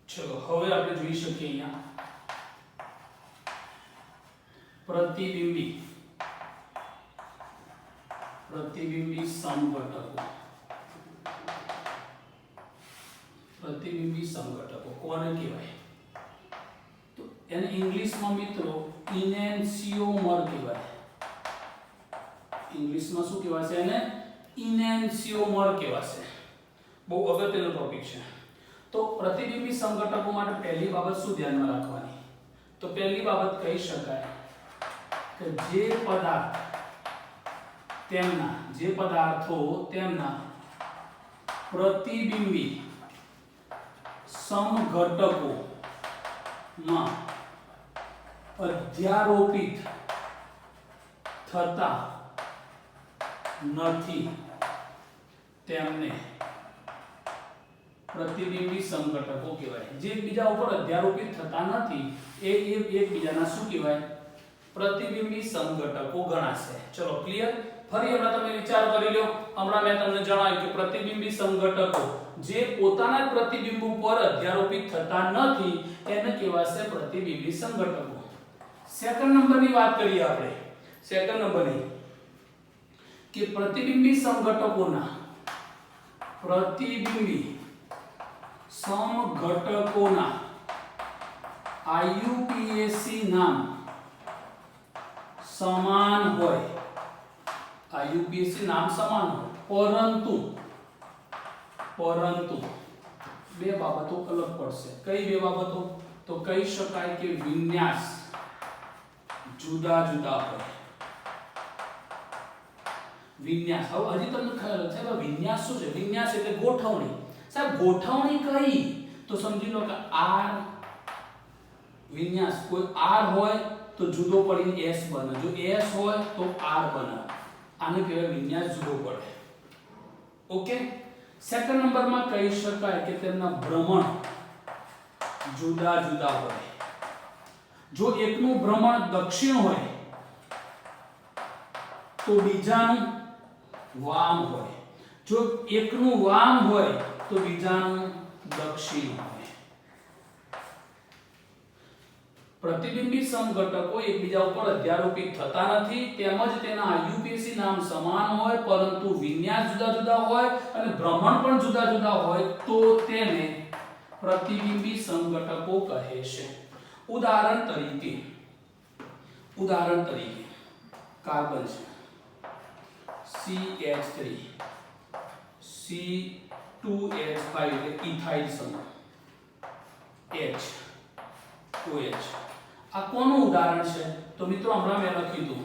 ચલો હવે આપણે જોઈ શકીએ અહીંયા પ્રતિબિંબી સમઘટકો. પ્રતિબિંબી સમઘટકો કોને કહેવાય? તો એને ઇંગ્લિશમાં મિત્રો ઇનેન્સિયોમર કહેવાય. ઇંગ્લિશમાં શું કહેવાશે? એને ઇનેન્સિયોમર કહેવાશે. બહુ અગત્યનો ટોપિક છે. તો પ્રતિબિંબી સમઘટકો માટે પહેલી બાબત શું ધ્યાનમાં રાખવાની? તો પહેલી બાબત કહી શકાય કે જે પદાર્થો તેમના પ્રતિબિંબી સમઘટકોમાં અધ્યારોપિત થતા નથી તેમને પ્રતિબિંબી સમઘટકો કહેવાય. જે બીજા ઉપર અધ્યારોપિત થતા નથી એ એકબીજાના શું કહેવાય? પ્રતિબિંબી સમઘટકો ગણાશે. ચલો ક્લિયર. ફરી હમણાં તમે વિચાર કરી લો. હમણાં મેં તમને જણાવ્યું કે પ્રતિબિંબી સમઘટકો જે પોતાના જ પ્રતિબિંબ ઉપર અધ્યારોપિત થતા નથી એને કહેવાશે પ્રતિબિંબી સમઘટકો. સેકન્ડ નંબરની વાત કરીએ આપણે. સેકન્ડ નંબરની કે પ્રતિબિંબી સમઘટકોના IUPAC નામ સમાન હોય. IUPAC નામ સમાન હોય પરંતુ બે બાબતો અલગ પડશે. કઈ બે બાબતો? તો કહી શકાય કે વિન્યાસ જુદા જુદા હોય. વિન્યાસ, હવે હજી તમને ખ્યાલ છે કે વિન્યાસ શું છે? વિન્યાસ એટલે ગોઠવણી. સાહેબ ગોઠવણી કઈ? તો સમજી લો કે R વિન્યાસ, કોઈ R હોય તો જુદો પડીને S બને, જો S હોય તો R બને. આને કહેવાય વિન્યાસ જુદો પડે. ઓકે. સેકન્ડ નંબરમાં કહી શકાય કે તેમના ભ્રમણ જુદા જુદા હોય. જો એકનું ભ્રમણ દક્ષિણ હોય તો બીજાનું વામ હોય. જો એકનું વામ હોય તો બીજાનું દક્ષિણ હોય. પ્રતિબિંબી સમઘટકો એકબીજા ઉપર અધ્યારોપિત થતા નથી, તેમજ તેના IUPAC નામ સમાન હોય પરંતુ વિન્યાસ જુદા જુદા હોય અને ભ્રમણ પણ જુદા જુદા હોય તો તેને પ્રતિબિંબી સમઘટકો કહે છે. ઉદાહરણ તરીકે કાર્બન છે CH3 C2H5 એટલે ઇથાઇલ સમૂહ H OH. આ કોનું ઉદાહરણ છે? તો મિત્રો હમણાં મેં લખ્યું હતું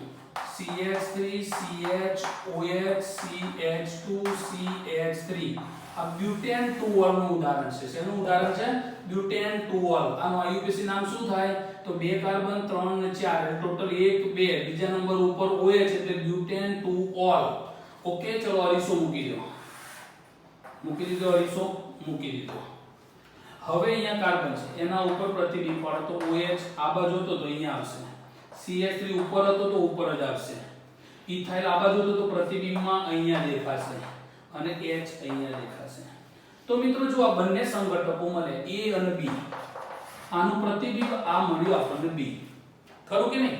CH3 CHOH CH2 CH3. આ બ્યુટેન 2 નું ઉદાહરણ છે. શેનું ઉદાહરણ છે? બ્યુટેન 2. આનું IUPAC નામ શું થાય? તો 2 કાર્બન 3 અને 4 એટલે ટોટલ 1 2. બીજા નંબર ઉપર OH એટલે બ્યુટેન 2 ઓલ. ઓકે. ચલો અરીસો મૂકી દીધો. અરીસો મૂકી દીધો. હવે અહીંયા કાર્બન છે, એના ઉપર પ્રતિબિંબ પડે તો OH આ બાજુ હતો તો અહીંયા આવશે. CH3 ઉપર હતો તો ઉપર જ આવશે. ઇથાઇલ આ બાજુ હતો તો પ્રતિબિંબમાં અહીંયા દેખાશે અને H અહીંયા દેખાશે. તો મિત્રો જો આ બંને સમઘટકો મળે A અને B, આનું પ્રતિબિંબ આ મળ્યું આપણને B. ખરું કે નહીં?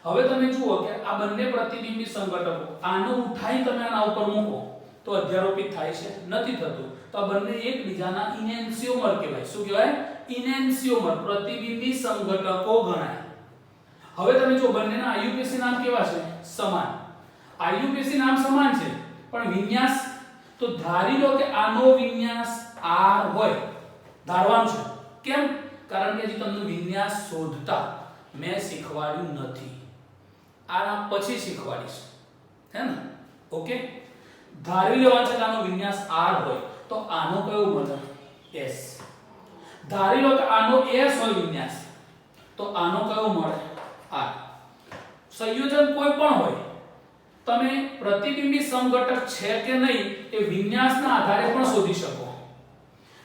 હવે તમે જુઓ કે આ બંને પ્રતિબિંબી સમઘટકો આને ઉઠાઈ તમે આના ઉપર મૂકો તો અધ્યારોપિત થાય છે? નથી થતું. તો આ બંને એકબીજાના ઇનેન્સિયોમર કહેવાય. શું કહેવાય? ઇનેન્સિયોમર, પ્રતિબિંબી સમઘટકો ગણાય. હવે તમે જો બંનેના IUPAC નામ કેવા છે? સમાન. IUPAC નામ સમાન છે પણ વિન્યાસ તો તો ધારી લો કે આનો વિન્યાસ R હોય, ધારવાનું છે. કેમ? કારણ કે જે તમને વિન્યાસ શોધતા મેં શીખવાડ્યું નથી, આના પછી શીખવાડીશ, હે ને? ઓકે, ધારી લેવાનું છે કે આનો વિન્યાસ R હોય તો આનો કયો મળે? S. ધારી લો કે આનો S હોય વિન્યાસ તો આનો કયો મળે? R. સંયોજન કોઈ પણ હોય, તમે પ્રતિબિંબી સમઘટક છે કે નહીં એ વિન્યાસના આધારે પણ શોધી શકો.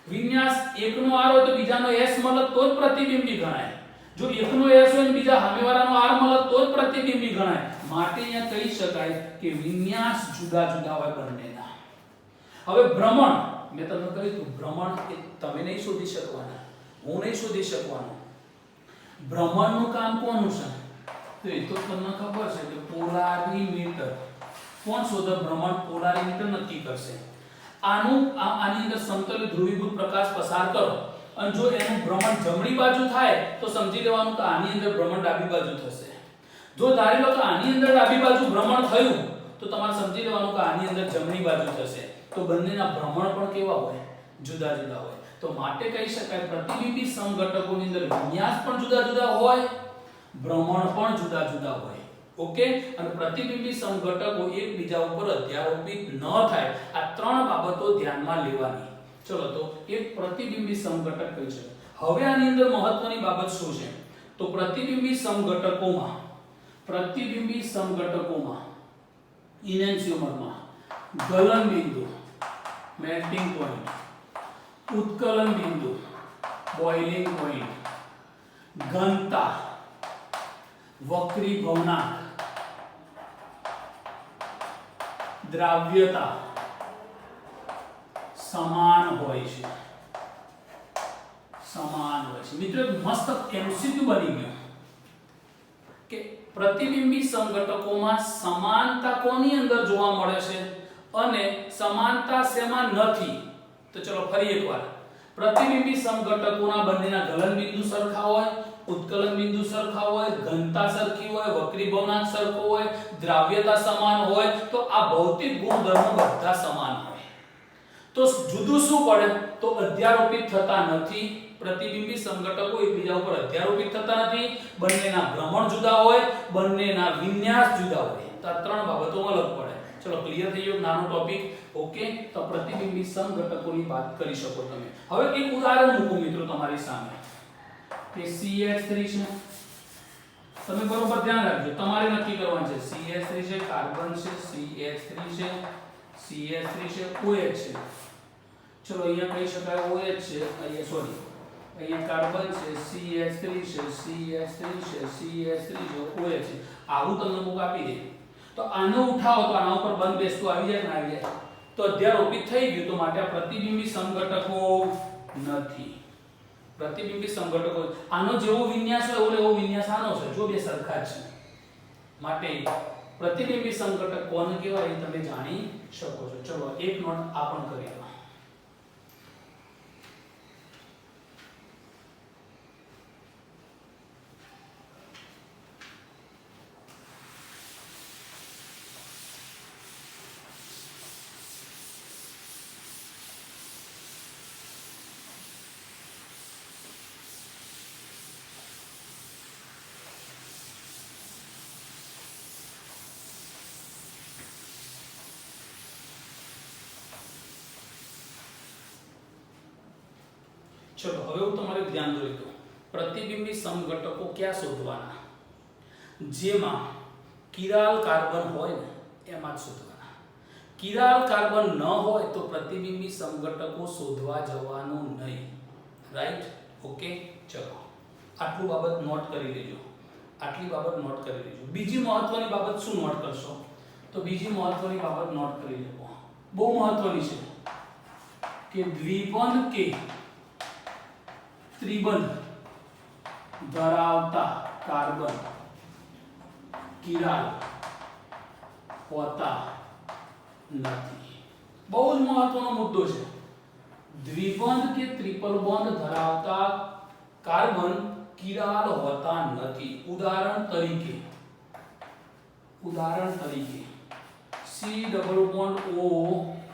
વિન્યાસ એકનો R હોય તો બીજાનો S મળે તો જ પ્રતિબિંબી ગણાય. જો એકનો S હોય અને બીજા સામેવાળાનો R મળે તો જ પ્રતિબિંબી ગણાય. માટે અહીંયા કહી શકાય કે વિન્યાસ જુદા જુદા હોય બંનેના. હવે ભ્રમણ મેં તમને કહ્યું હતું, ભ્રમણ એ તમે નહીં શોધી શકવાના, હું નહીં શોધી શકવાનો. ભ્રમણનું કામ કોનું છે? તો એ તો તમને ખબર છે કે પોલારીમીટર. કોણ શોધે? ભ્રમણ પોલારીમીટર નક્કી કરશે. આની અંદર સમતલ ધ્રુવીભૂત પ્રકાશ પસાર કરો અને જો એનું ભ્રમણ જમણી બાજુ થાય તો સમજી લેવાનું કે આની અંદર ભ્રમણ ડાબી બાજુ થશે. જો ધારી લો કે આની અંદર ડાબી બાજુ ભ્રમણ થયું તો તમારે સમજી લેવાનું કે આની અંદર જમણી બાજુ થશે. તો બંનેના ભ્રમણ પણ કેવા હોય? જુદા જુદા હોય. તો માટે કહી શકાય પ્રતિબિંબી સમઘટકોની અંદર વિન્યાસ પણ જુદા જુદા હોય, ભ્રમણ પણ જુદા જુદા હોય. ઓકે, અને પ્રતિબિંબી સમઘટકો એકબીજા ઉપર અધ્યારોપિત ન થાય, આ ત્રણ બાબતો ધ્યાનમાં લેવાની. ચલો, તો એક પ્રતિબિંબી સમઘટક કહી છે. હવે આની અંદર મહત્વની બાબત શું છે? તો પ્રતિબિંબી સમઘટકોમાં ઇનેન્સિયોમરમાં ગલન બિંદુ મેલ્ટિંગ પોઈન્ટ, ઉત્કલન બિંદુ બોઇલિંગ પોઈન્ટ, ઘનતા, વક્રીભવનાંક, દ્રાવ્યતા સમાન હોય છે. મિત્રો મસ્ત એમસીક્યુ બની ગયો કે પ્રતિબિંબી સમઘટકોમાં સમાનતા કોની અંદર જોવા મળે છે અને સમાનતા શેમાં નથી? તો ચલો ફરી એકવાર, પ્રતિબિંબી સમઘટકોના બંનેના ગલન બિંદુ સરખા હોય, ઉત્કલન બિંદુ સરખા હોય, ઘનતા સરખી હોય, વક્રીભવનાંક સરખો હોય, દ્રાવ્યતા સમાન હોય, તો આ ભૌતિક ગુણધર્મો બધા સમાન હોય. તો જુદું શું પડે? તો અધ્યારોપિત થતા નથી. પ્રતિબિંબી સમઘટકો એકબીજા ઉપર અધ્યારોપિત થતા નથી, બંનેના ભ્રમણ જુદા હોય, બંનેના વિન્યાસ જુદા હોય. તો આ ત્રણ બાબતો અલગ પડે. ચલો, ક્લિયર થઈ ગયો નાનો ટોપિક? ઓકે, તો પ્રતિબિંબી સમઘટકોની વાત કરી શકો તમે. હવે એક ઉદાહરણ મૂકું મિત્રો તમારી સામે કે CH3 છે. તમે બરોબર ધ્યાન રાખજો, તમારે નક્કી કરવાનું છે. CH3 છે, કાર્બન છે, CH3 છે, CH3 છે, OH છે. ચલો, અહીંયા કહી શકાય OH છે, અહીંયા સોરી, અહીંયા કાર્બન છે, CH3 છે, CH3 છે, CH3 છે, OH છે. આવું તમને બુક આપી દે તો આનો ઉઠાવો તો આના ઉપર બંધ બેસતું આવી જાય ને આવી જાય તો અધ્યારોપિત થઈ ગયું. તો માટે આ પ્રતિબિંબી સમઘટકો નથી. પ્રતિબિંબી સમઘટકો આનો જેવો વિન્યાસ હોય એવો વિન્યાસ આનો છે. જો બે સરખા છે, માટે પ્રતિબિંબી સમઘટક કોને કહેવાય એ તમે જાણી શકો છો. ચલો, એક નોટ આ પણ કરી લો. ચલો, હવે હું તમારે ધ્યાન દોરી દઉં. પ્રતિબિંબી સમઘટકો ક્યાં શોધવાના? જેમાં કિરાલ કાર્બન હોય ને એમાં જ શોધવાના. કિરાલ કાર્બન ન હોય તો પ્રતિબિંબી સમઘટકો શોધવા જવાનું નહીં. રાઈટ? ઓકે, ચલો, આટલું બાબત નોટ કરી લેજો. આટલી બાબત નોટ કરી લેજો. બીજી મહત્વની બાબત શું નોટ કરશો? તો બીજી મહત્વની બાબત નોટ કરી લેવો, બહુ મહત્વની છે કે દ્વિબંધ કે ત્રિબંધ ધરાવતા કાર્બન કિરાલ હોતા નથી. બહુ જ મહત્વનો મુદ્દો છે. દ્વિબંધ કે ત્રિપલ બંધ ધરાવતા કાર્બન કિરાલ હોતા નથી. ઉદાહરણ તરીકે C double bond O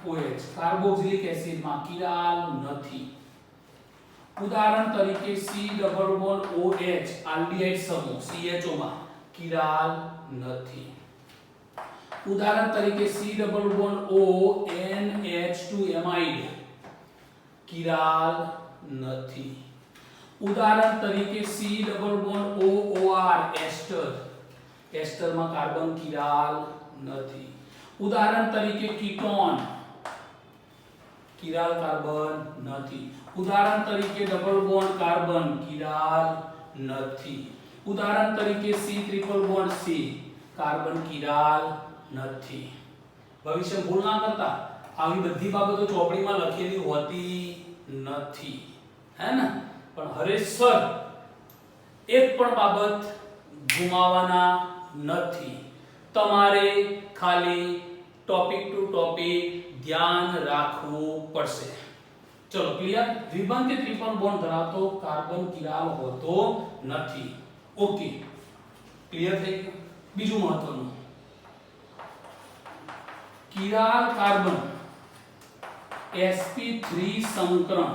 OH carboxylic એસિડમાં કિરાલ નથી. ઉદાહરણ તરીકે C double bond OH aldehyde સમૂહ CHO માં કિરાલ નથી. ઉદાહરણ તરીકે C double bond O NH2 amide chiral નથી. ઉદાહરણ તરીકે C double bond OR ester એસ્ટરમાં કાર્બન કિરાલ નથી. ઉદાહરણ તરીકે કીટોન કિરાલ કાર્બન નથી. ઉદાહરણ તરીકે ડબલ બોન્ડ કાર્બન કિરાલ નથી. ઉદાહરણ તરીકે C triple bond C carbon chiral નથી. ભવિષ્ય ભૂલ ના કરતા, આવી બધી બાબતો ચોપડીમાં લખેલી હોતી નથી, હે ને? પણ હરેશ્વર એક પણ બાબત ગુમાવવાના નથી. તમારે ખાલી ટોપિક ટુ ટોપિક ધ્યાન રાખવું પડશે. ચલો ક્લિયર. દ્વિબંધ કે ત્રિપલ બોન્ડ ધરાવતો કાર્બન કિરાલ હોતો નથી. ઓકે, ક્લિયર થઈ ગયું. બીજું મહત્વનું, કિરાલ કાર્બન sp3 સંકરણ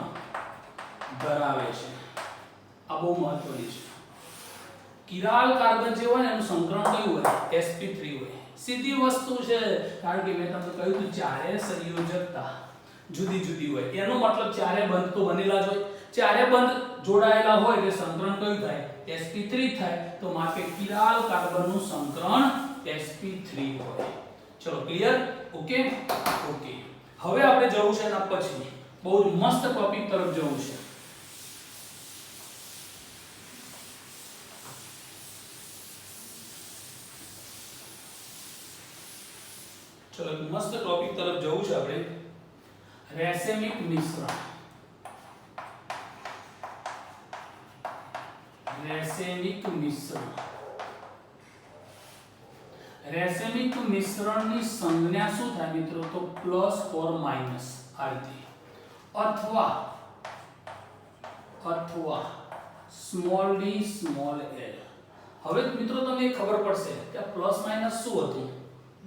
ધરાવે છે. આ બહુ મહત્વની છે. કિરાલ કાર્બન જે હોય ને એનું સંકરણ કયું હોય? sp3 હોય. સીધી વસ્તુ છે, કારણ કે મેં તમને કહ્યું હતું ચારે સંયોજકતા જુદી જુદી હોય. એનો મતલબ ચારે બંધ તો બનેલા જ હોય. ચારે બંધ જોડાયેલા હોય એટલે સંકરણ કયું થાય? sp3 થાય. તો માટે કિરાલ કાર્બનનું સંકરણ sp3 હોય. ચલો ક્લિયર. Okay okay. હવે આપણે જવું છે એના પછી બહુ જ મસ્ત ટોપિક તરફ જવું છે. ચલો મસ્ત ટોપિક તરફ જવું છે આપણે. રેસેમિક મિશ્રણ. રેસેમિક મિશ્રણ. રેસેમિક મિશ્રણની સંજ્ઞા શું થાય મિત્રો? તો પ્લસ ઓર માઈનસ આ રીતે, અથવા સ્મોલ ડી સ્મોલ એલ. હવે મિત્રો તમને ખબર પડશે કે આ પ્લસ માઈનસ શું હતું,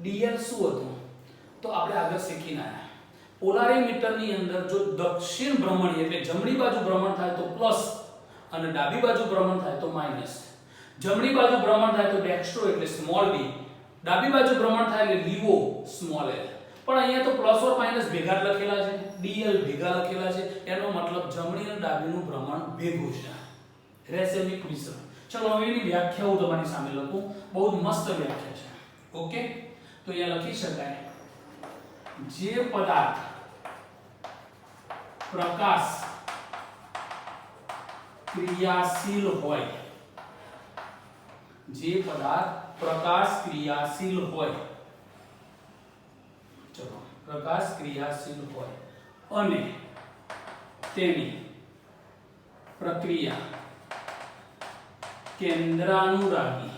dl શું હતું, તો આપણે આગળ શીખીને આયા. પોલારીમીટરની અંદર જો દક્ષિણ ભ્રમણી એટલે જમણી બાજુ ભ્રમણ થાય તો પ્લસ અને ડાબી બાજુ ભ્રમણ થાય તો માઈનસ. જમણી બાજુ ભ્રમણ થાય તો ડેક્સ્ટ્રો એટલે સ્મોલ d, ડાબી બાજુ ભ્રમણ થાય એટલે લીવો સ્મોલ l. પણ અહીંયા તો પ્લસ ઓર માઈનસ ભેગા લખેલા છે, dl ભેગા લખેલા છે. એનો મતલબ જમણી અને ડાબીનું ભ્રમણ ભેગું છે. રેસેમિક મિશ્રણ. ચલો હવે એની વ્યાખ્યા હું તમારી સામે લખું. બહુ મસ્ત વ્યાખ્યા છે. ઓકે, તો અહીંયા લખી શકાય, જે પદાર્થ પ્રકાશ ક્રિયાશીલ હોય, જે પદાર્થ પ્રકાશ ક્રિયાશીલ હોય, ચલો પ્રકાશ ક્રિયાશીલ હોય અને તેની પ્રક્રિયા કેન્દ્રાનુરાગી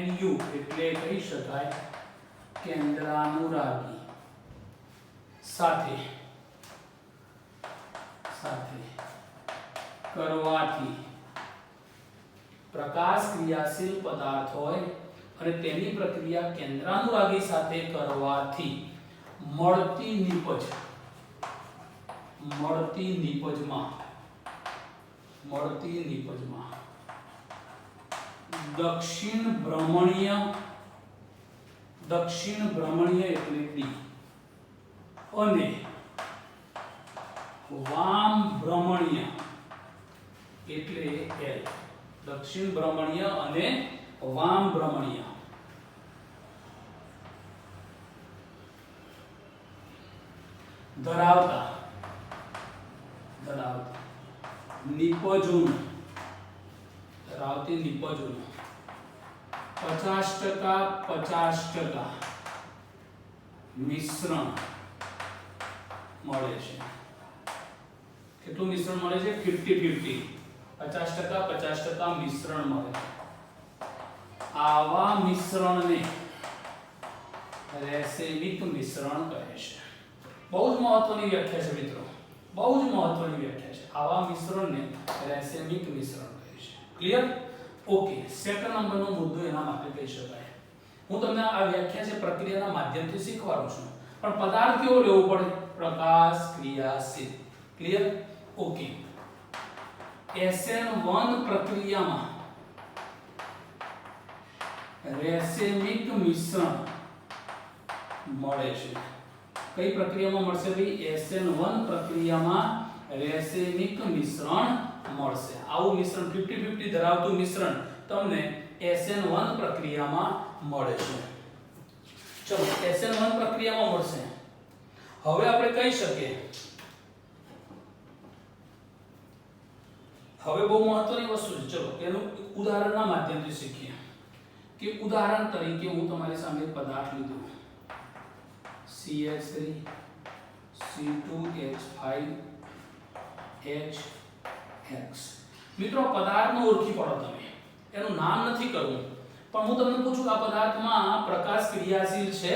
NU એટલે કહી શકાય કેન્દ્રાનુરાગી સાથે કરવાથી, પ્રકાશ ક્રિયાશીલ પદાર્થ હોય અને તેની પ્રક્રિયા કેન્દ્રાનુરાગી સાથે કરવાથી મળતી નિપજમાં દક્ષિણ ભ્રમણીય એટલે D અને વામ ભ્રમણીય એટલે L. દક્ષિણ ભ્રમણીય અને વામ ભ્રમણીય ધરાવતા નિપજોનું 50% મિશ્રણ મળે છે. કેટલું મિશ્રણ મળે છે? 50-50. 50% મિશ્રણ મળે છે. આવા મિશ્રણને રેસેમિક મિશ્રણ કહે છે. બહુ જ મહત્વની વ્યાખ્યા છે મિત્રો, બહુ જ મહત્વની વ્યાખ્યા છે. આવા મિશ્રણને રેસેમિક મિશ્રણ કહે છે. ક્લિયર? ઓકે, સેકન્ડ નંબરનો મુદ્દો એના માટે કહી શકાય. હું તમને આ વ્યાખ્યા છે પ્રક્રિયાના માધ્યમથી શીખવાડું છું. પણ પદાર્થ કેવો લેવો પડે? પ્રકાશ ક્રિયાશીલ. ક્લિયર? ઓકે. SN1 પ્રક્રિયામાં રેસેમિક મિશ્રણ મળે છે. કઈ પ્રક્રિયામાં મળશે ભાઈ? SN1 પ્રક્રિયામાં રેસેમિક મિશ્રણ મળશે. આવું મિશ્રણ 50-50 ધરાવતું મિશ્રણ તમને SN1 પ્રક્રિયામાં મળે છે. ચલો SN1 પ્રક્રિયામાં મળશે. હવે આપણે કહી શકીએ, હવે બહુ મહત્વની વસ્તુ છે. ચલો એનું ઉદાહરણના માધ્યમથી શીખીએ કે ઉદાહરણ તરીકે હું તમારી સામે પદાર્થ લીધો CH3 C2H5HX. મિત્રો પદાર્થને ઓળખી પડો તમે, એનું નામ નથી કરવું, પણ હું તમને પૂછું કે આ પદાર્થમાં પ્રકાશ ક્રિયાશીલ છે?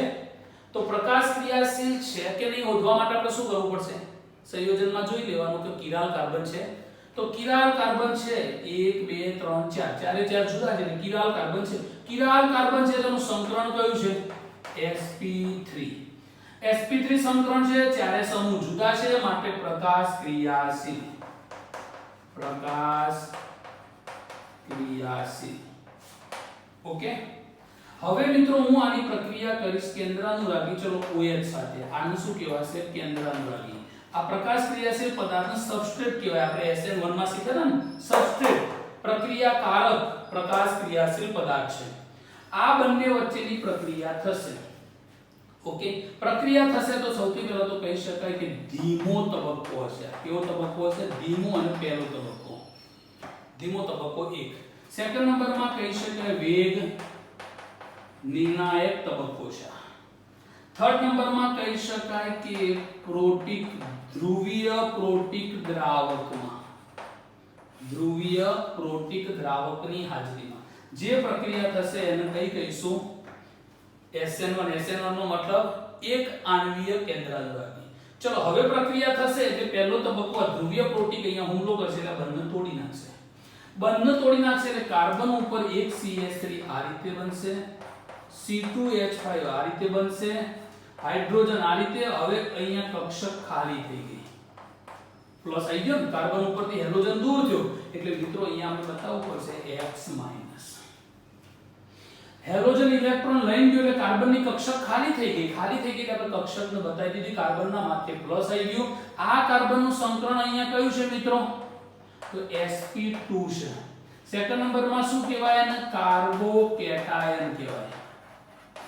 તો પ્રકાશ ક્રિયાશીલ છે કે નહીં શોધવા માટે આપણે શું કરવું પડશે? સંયોજનમાં જોઈ લેવાનું કે કિરાલ કાર્બન છે. તો કિરાલ કાર્બન છે 1 2 3 4, ચારે ચાર જુદા છે એટલે કિરાલ કાર્બન છે. કિરાલ કાર્બન છે તેનું સંકરણ કયું છે? sp3. sp3 સંકરણ છે, ચારે સમૂહ જુદા છે માટે પ્રકાશ ક્રિયાશીલ. પ્રકાશ ક્રિયાશીલ. ઓકે. હવે મિત્રો હું આની પ્રક્રિયા કરીશ કેન્દ્રાનુરાગી. ચલો OH સાથે. આનું શું કહેવાશે? કેન્દ્રાનુરાગી. આ પ્રકાશ ક્રિયાશીલ પદાર્થને સબસ્ટ્રેટ કહેવાય. આપણે SN1 માં શીખ્યા હતા ને, સબસ્ટ્રેટ પ્રક્રિયાકારક પ્રકાશ ક્રિયાશીલ પદાર્થ છે. આ બંને વચ્ચેની પ્રક્રિયા થશે. ઓકે. પ્રક્રિયા થશે તો સૌથી પહેલા તો કહી શકાય કે ધીમો તબક્કો હશે. કેવો તબક્કો હશે? ધીમો. અને પહેલો તબક્કો, ધીમો તબક્કો 1. સેકન્ડ નંબરમાં કહી શકાય વેગ નિર્ણાયક તબક્કો છે. થર્ડ નંબરમાં કહી શકાય કે પ્રોટીક, ધ્રુવીય પ્રોટીક દ્રાવકમાં, ધ્રુવીય પ્રોટીક દ્રાવકની હાજરીમાં જે પ્રક્રિયા થશે એને કઈ કહીશું? SN1. SN1 નો મતલબ એક આણ્વીય કેન્દ્રાનુરાગી. ચલો હવે પ્રક્રિયા થશે એટલે પહેલો તબક્કો ધ્રુવીય પ્રોટીક અહીંયા હુમલો કરશે એટલે બંધ તોડી નાખશે. બંધ તોડી નાખશે એટલે કાર્બન ઉપર એક CH3 આ રીતે બનશે, C2H5 આ રીતે બનશે, હાઇડ્રોજન આ રીતે. હવે અહીંયા કક્ષક ખાલી થઈ ગઈ, પ્લસ આવી ગયો ને, કાર્બન ઉપરથી હેલોજન દૂર થયો એટલે મિત્રો અહીંયા આપણે બતાવવું પડશે X-. હેલોજન ઇલેક્ટ્રોન લઈને ગયો એટલે કાર્બનની કક્ષક ખાલી થઈ ગઈ. ખાલી થઈ ગઈ એટલે આપણે કક્ષકને બતાવી દીધી, કાર્બનના માથે પ્લસ આવી ગયું. આ કાર્બનનું સંકરણ અહીંયા કયું છે મિત્રો? તો sp2 છે. સેકન્ડ નંબરમાં શું કહેવાય એને? કાર્બોકેટાયન કહેવાય.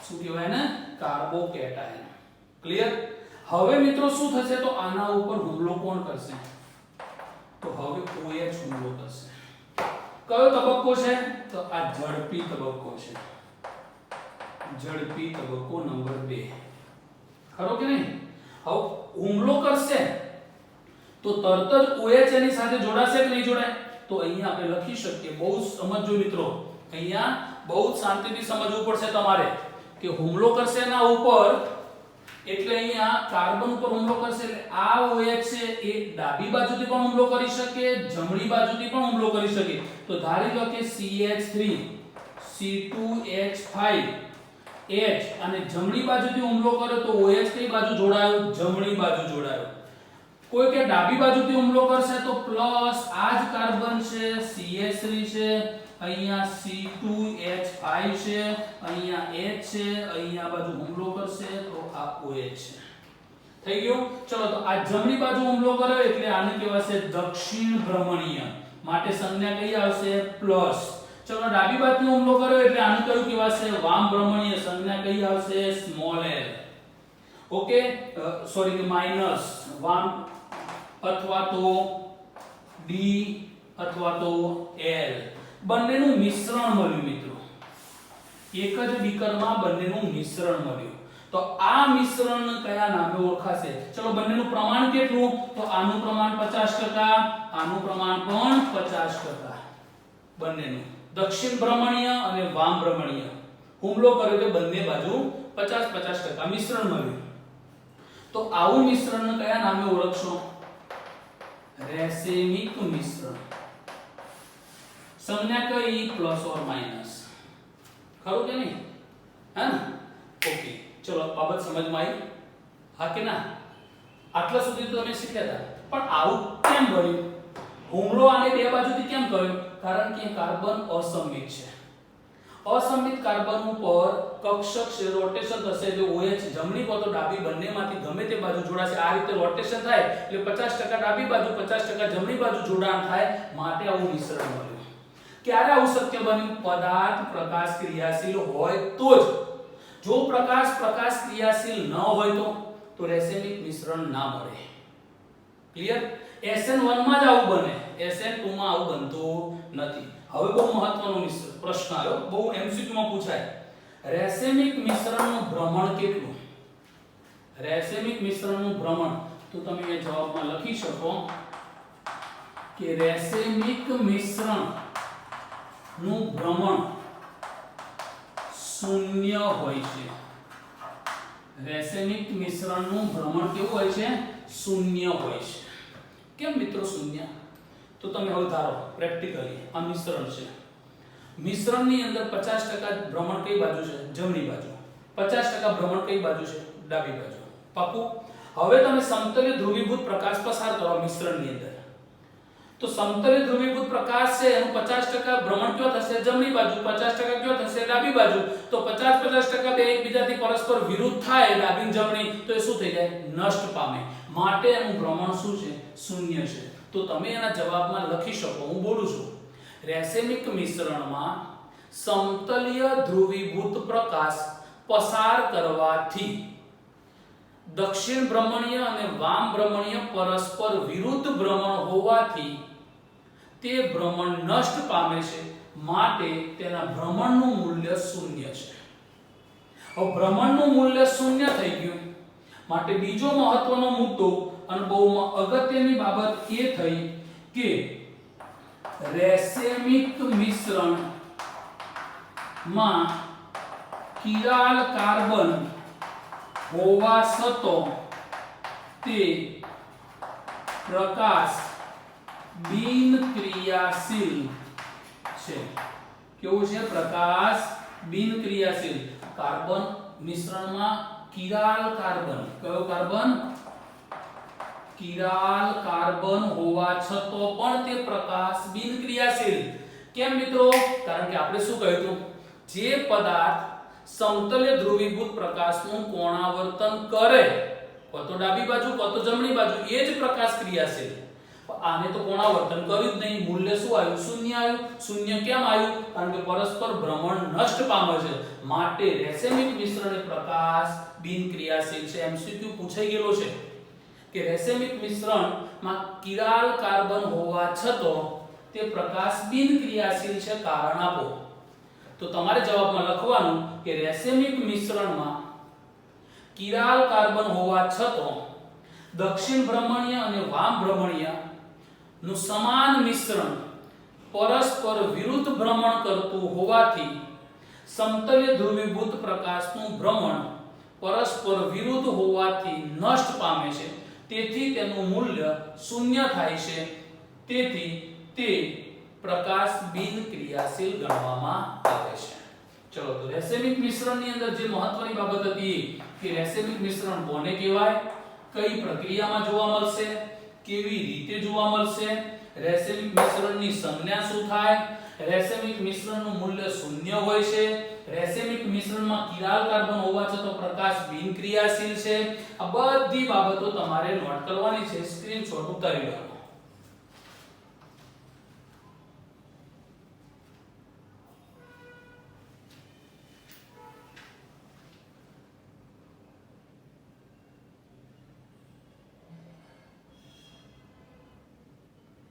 શું કહેવાય ને? કાર્બોકેટાયન. ક્લિયર? હવે મિત્રો શું થશે? તો આના ઉપર હુમલો કોણ કરશે? તો હવે OH હુમલો કરશે. કયો તબક્કો છે? તો આ ઝડપી તબક્કો છે. ઝડપી તબક્કો નંબર 2. ખરો કે નહીં? હવે હુમલો કરશે તો તરત જ OH એની સાથે જોડાશે કે નહીં જોડાય? તો અહીંયા આપણે લખી શકીએ, બહુ સમજો મિત્રો, અહીંયા બહુ શાંતિથી સમજવું પડશે તમારે કે હુમલો કરશે એના ઉપર એટલે અહીંયા કાર્બન ઉપર હુમલો કરશે એટલે આ OH છે એ ડાબી બાજુથી પણ હુમલો કરી શકે, જમણી બાજુથી પણ હુમલો કરી શકે. તો ધારી લો કે CH3 C2H5 H અને જમણી બાજુથી હુમલો કર્યો તો OH કઈ બાજુ જોડાયો? જમણી બાજુ જોડાયો. કોઈ કે ડાબી બાજુથી હુમલો કરશે તો પ્લસ આ જ કાર્બન છે, CH3 છે, અહીંયા C2H5 છે, અહીંયા H છે, અહીંયા બાજુ હુમલો કરશે તો આ OH છે. થઈ ગયું? ચલો તો આ જમણી બાજુ હુમલો કર્યો એટલે આને કહેવાશે દક્ષિણ ભ્રમણીય, માટે સંજ્ઞા કઈ આવશે? પ્લસ. ચલો ડાબી બાજુ હુમલો કર્યો એટલે આને કયું કહેવાશે? વામ ભ્રમણીય, સંજ્ઞા કઈ આવશે? Small l. ઓકે, સોરી કે માઈનસ વામ અથવા તો d અથવા તો l. બંનેનું મિશ્રણ મળ્યું મિત્રો, એક જ બીકરમાં બંનેનું મિશ્રણ મળ્યું. તો આ મિશ્રણ કયા નામે ઓળખાશે? ચલો બંનેનું પ્રમાણ કેટલું? તો આનું પ્રમાણ 50%, આનું પ્રમાણ પણ 50%. બંનેનું દક્ષિણ ભ્રમણીય અને વામ ભ્રમણીય હુમલો કર્યો તો બંને બાજુ 50-50% મિશ્રણ મળ્યું. તો આવું મિશ્રણ કયા નામે ઓળખશો? રેસેમિક મિશ્રણ. સંજ્ઞા કઈ? Plus or minus. ખરું કે નહીં? હા ને? ઓકે, ચલો બાબત સમજમાં આવી. હા કે ના? આટલા સુધી તો તમે શીખ્યા હતા, પણ આવું કેમ બન્યું? હુમલો આને બે બાજુથી કેમ કર્યો? કારણ કે કાર્બન અસમમિત છે. અસમમિત કાર્બન ઉપર કક્ષક છે, રોટેશન થશે એટલે OH જમણી કાં તો ડાબી બંનેમાંથી ગમે તે બાજુ જોડાશે. આ રીતે રોટેશન થાય એટલે 50% ડાબી બાજુ 50% જમણી બાજુ જોડાણ થાય, માટે આવું મિશ્રણ બન્યું. ક્યારે આવું શક્ય બન્યું? પદાર્થ પ્રકાશ ક્રિયાશીલ હોય તો જ. જો પ્રકાશ ક્રિયાશીલ ન હોય તો રેસેમિક મિશ્રણ ના મળે. ક્લિયર? SN1 માં જ આવું બને, SN2 માં આવું બનતું નથી. હવે બહુ મહત્વનો પ્રશ્ન આવ્યો, બહુ MCQ માં પૂછાય. રેસેમિક મિશ્રણનું ભ્રમણ કેટલું? રેસેમિક મિશ્રણનું ભ્રમણ તો તમે એ જવાબમાં લખી શકો કે રેસેમિક મિશ્રણનું ભ્રમણ 0 હોય છે. રેસેમિક મિશ્રણનું ભ્રમણ કેવું હોય છે? 0 હોય છે. કેમ મિત્રો 0? તો તમે હવે ધારો પ્રેક્ટિકલી આ મિશ્રણ છે. મિશ્રણની અંદર 50% ભ્રમણ કઈ બાજુ છે? જમણી બાજુ. 50% ભ્રમણ કઈ બાજુ છે? ડાબી બાજુ. પાકું? હવે તમે સમતલે ધ્રુવીભૂત પ્રકાશ પસાર કરો મિશ્રણની અંદર. તો સમતલે ધ્રુવીભૂત પ્રકાશ છે એનું 50% ભ્રમણ ક્યાં થશે? જમણી બાજુ. 50% ક્યાં થશે? ડાબી બાજુ. તો 50-50% બે એકબીજાથી પરસ્પર વિરુદ્ધ થાય, ડાબી જમણી, તો એ શું થઈ જાય? નષ્ટ પામે. માટે એનું ભ્રમણ શું છે? 0 છે. તો તમે એના જવાબમાં લખી શકો, હું બોલું છું, રેસેમિક મિશ્રણમાં સમતલીય ધ્રુવીભૂત પ્રકાશ પસાર કરવાથી દક્ષિણ ભ્રમણીય અને વામ ભ્રમણીય પરસ્પર વિરુદ્ધ ભ્રમણ હોવાથી તે ભ્રમણ નષ્ટ પામે છે, માટે તેના ભ્રમણનું મૂલ્ય 0 છે. હવે ભ્રમણનું મૂલ્ય 0 થઈ ગયું, માટે બીજો મહત્વનો મુદ્દો અને બહુ અગત્યની બાબત એ થઈ કે રેસેમિક મિશ્રણમાં કિરાલ કાર્બન હોવા છતાં તે પ્રકાશ બિન ક્રિયાશીલ છે. કેવું છે? પ્રકાશ બિન ક્રિયાશીલ. કાર્બન મિશ્રણમાં કિરાલ કાર્બન, કયો કાર્બન? કિરાલ કાર્બન હોવા છતાં પણ તે પ્રકાશ બિન ક્રિયાશીલ. કેમ મિત્રો? કારણ કે આપણે શું કહ્યું હતું? જે પદાર્થ સમતલે ધ્રુવીભૂત પ્રકાશનું કોણાવર્તન કરે, કાં તો ડાબી બાજુ કાં તો જમણી બાજુ, એ જ પ્રકાશ ક્રિયાશીલ. આને તો કોણાવર્તન કર્યું જ નહીં, મૂલ્ય શું આવ્યું? 0 આવ્યું. 0 કેમ આવ્યું? કારણ કે પરસ્પર ભ્રમણ નષ્ટ પામે છે, માટે રેસેમિક મિશ્રણ એ પ્રકાશ બિન ક્રિયાશીલ છે. MCQ પૂછાઈ ગયેલો છે કે રેસેમિક મિશ્રણમાં કિરાલ કાર્બન હોવા છતાં તે પ્રકાશ બિન ક્રિયાશીલ છે, કારણ આપો. તો તમારે જવાબમાં લખવાનું કે રેસેમિક મિશ્રણમાં કિરાલ કાર્બન હોવા છતાં દક્ષિણ ભ્રમણીય અને વામ ભ્રમણીય નું સમાન મિશ્રણ પરસ્પર વિરુદ્ધ ભ્રમણ કરતું હોવાથી સમતલે ધ્રુવીભૂત પ્રકાશનું ભ્રમણ પરસ્પર વિરુદ્ધ હોવાથી નષ્ટ પામે છે, તેથી તેનું મૂલ્ય 0 થાય છે. તેથી તે પ્રકાશ બિન ક્રિયાશીલ ગણવામાં આવે છે. ચલો, તો રેસેમિક મિશ્રણની અંદર જે મહત્વની બાબત હતી કે રેસેમિક મિશ્રણ કોને કહેવાય, કઈ પ્રક્રિયામાં જોવા મળશે, કેવી રીતે જોવા મળશે, રેસેમિક મિશ્રણની સંજ્ઞા શું થાય, રેસેમિક મિશ્રણનું મૂલ્ય 0 હોય છે, રેસેમિક મિશ્રણમાં કિરાલ કાર્બન હોવા છતાં પ્રકાશ બિન ક્રિયાશીલ છે. આ બધી બાબતો તમારે નોટ કરવાની છે, સ્ક્રીનશોટ ઉતારી લેવાનો.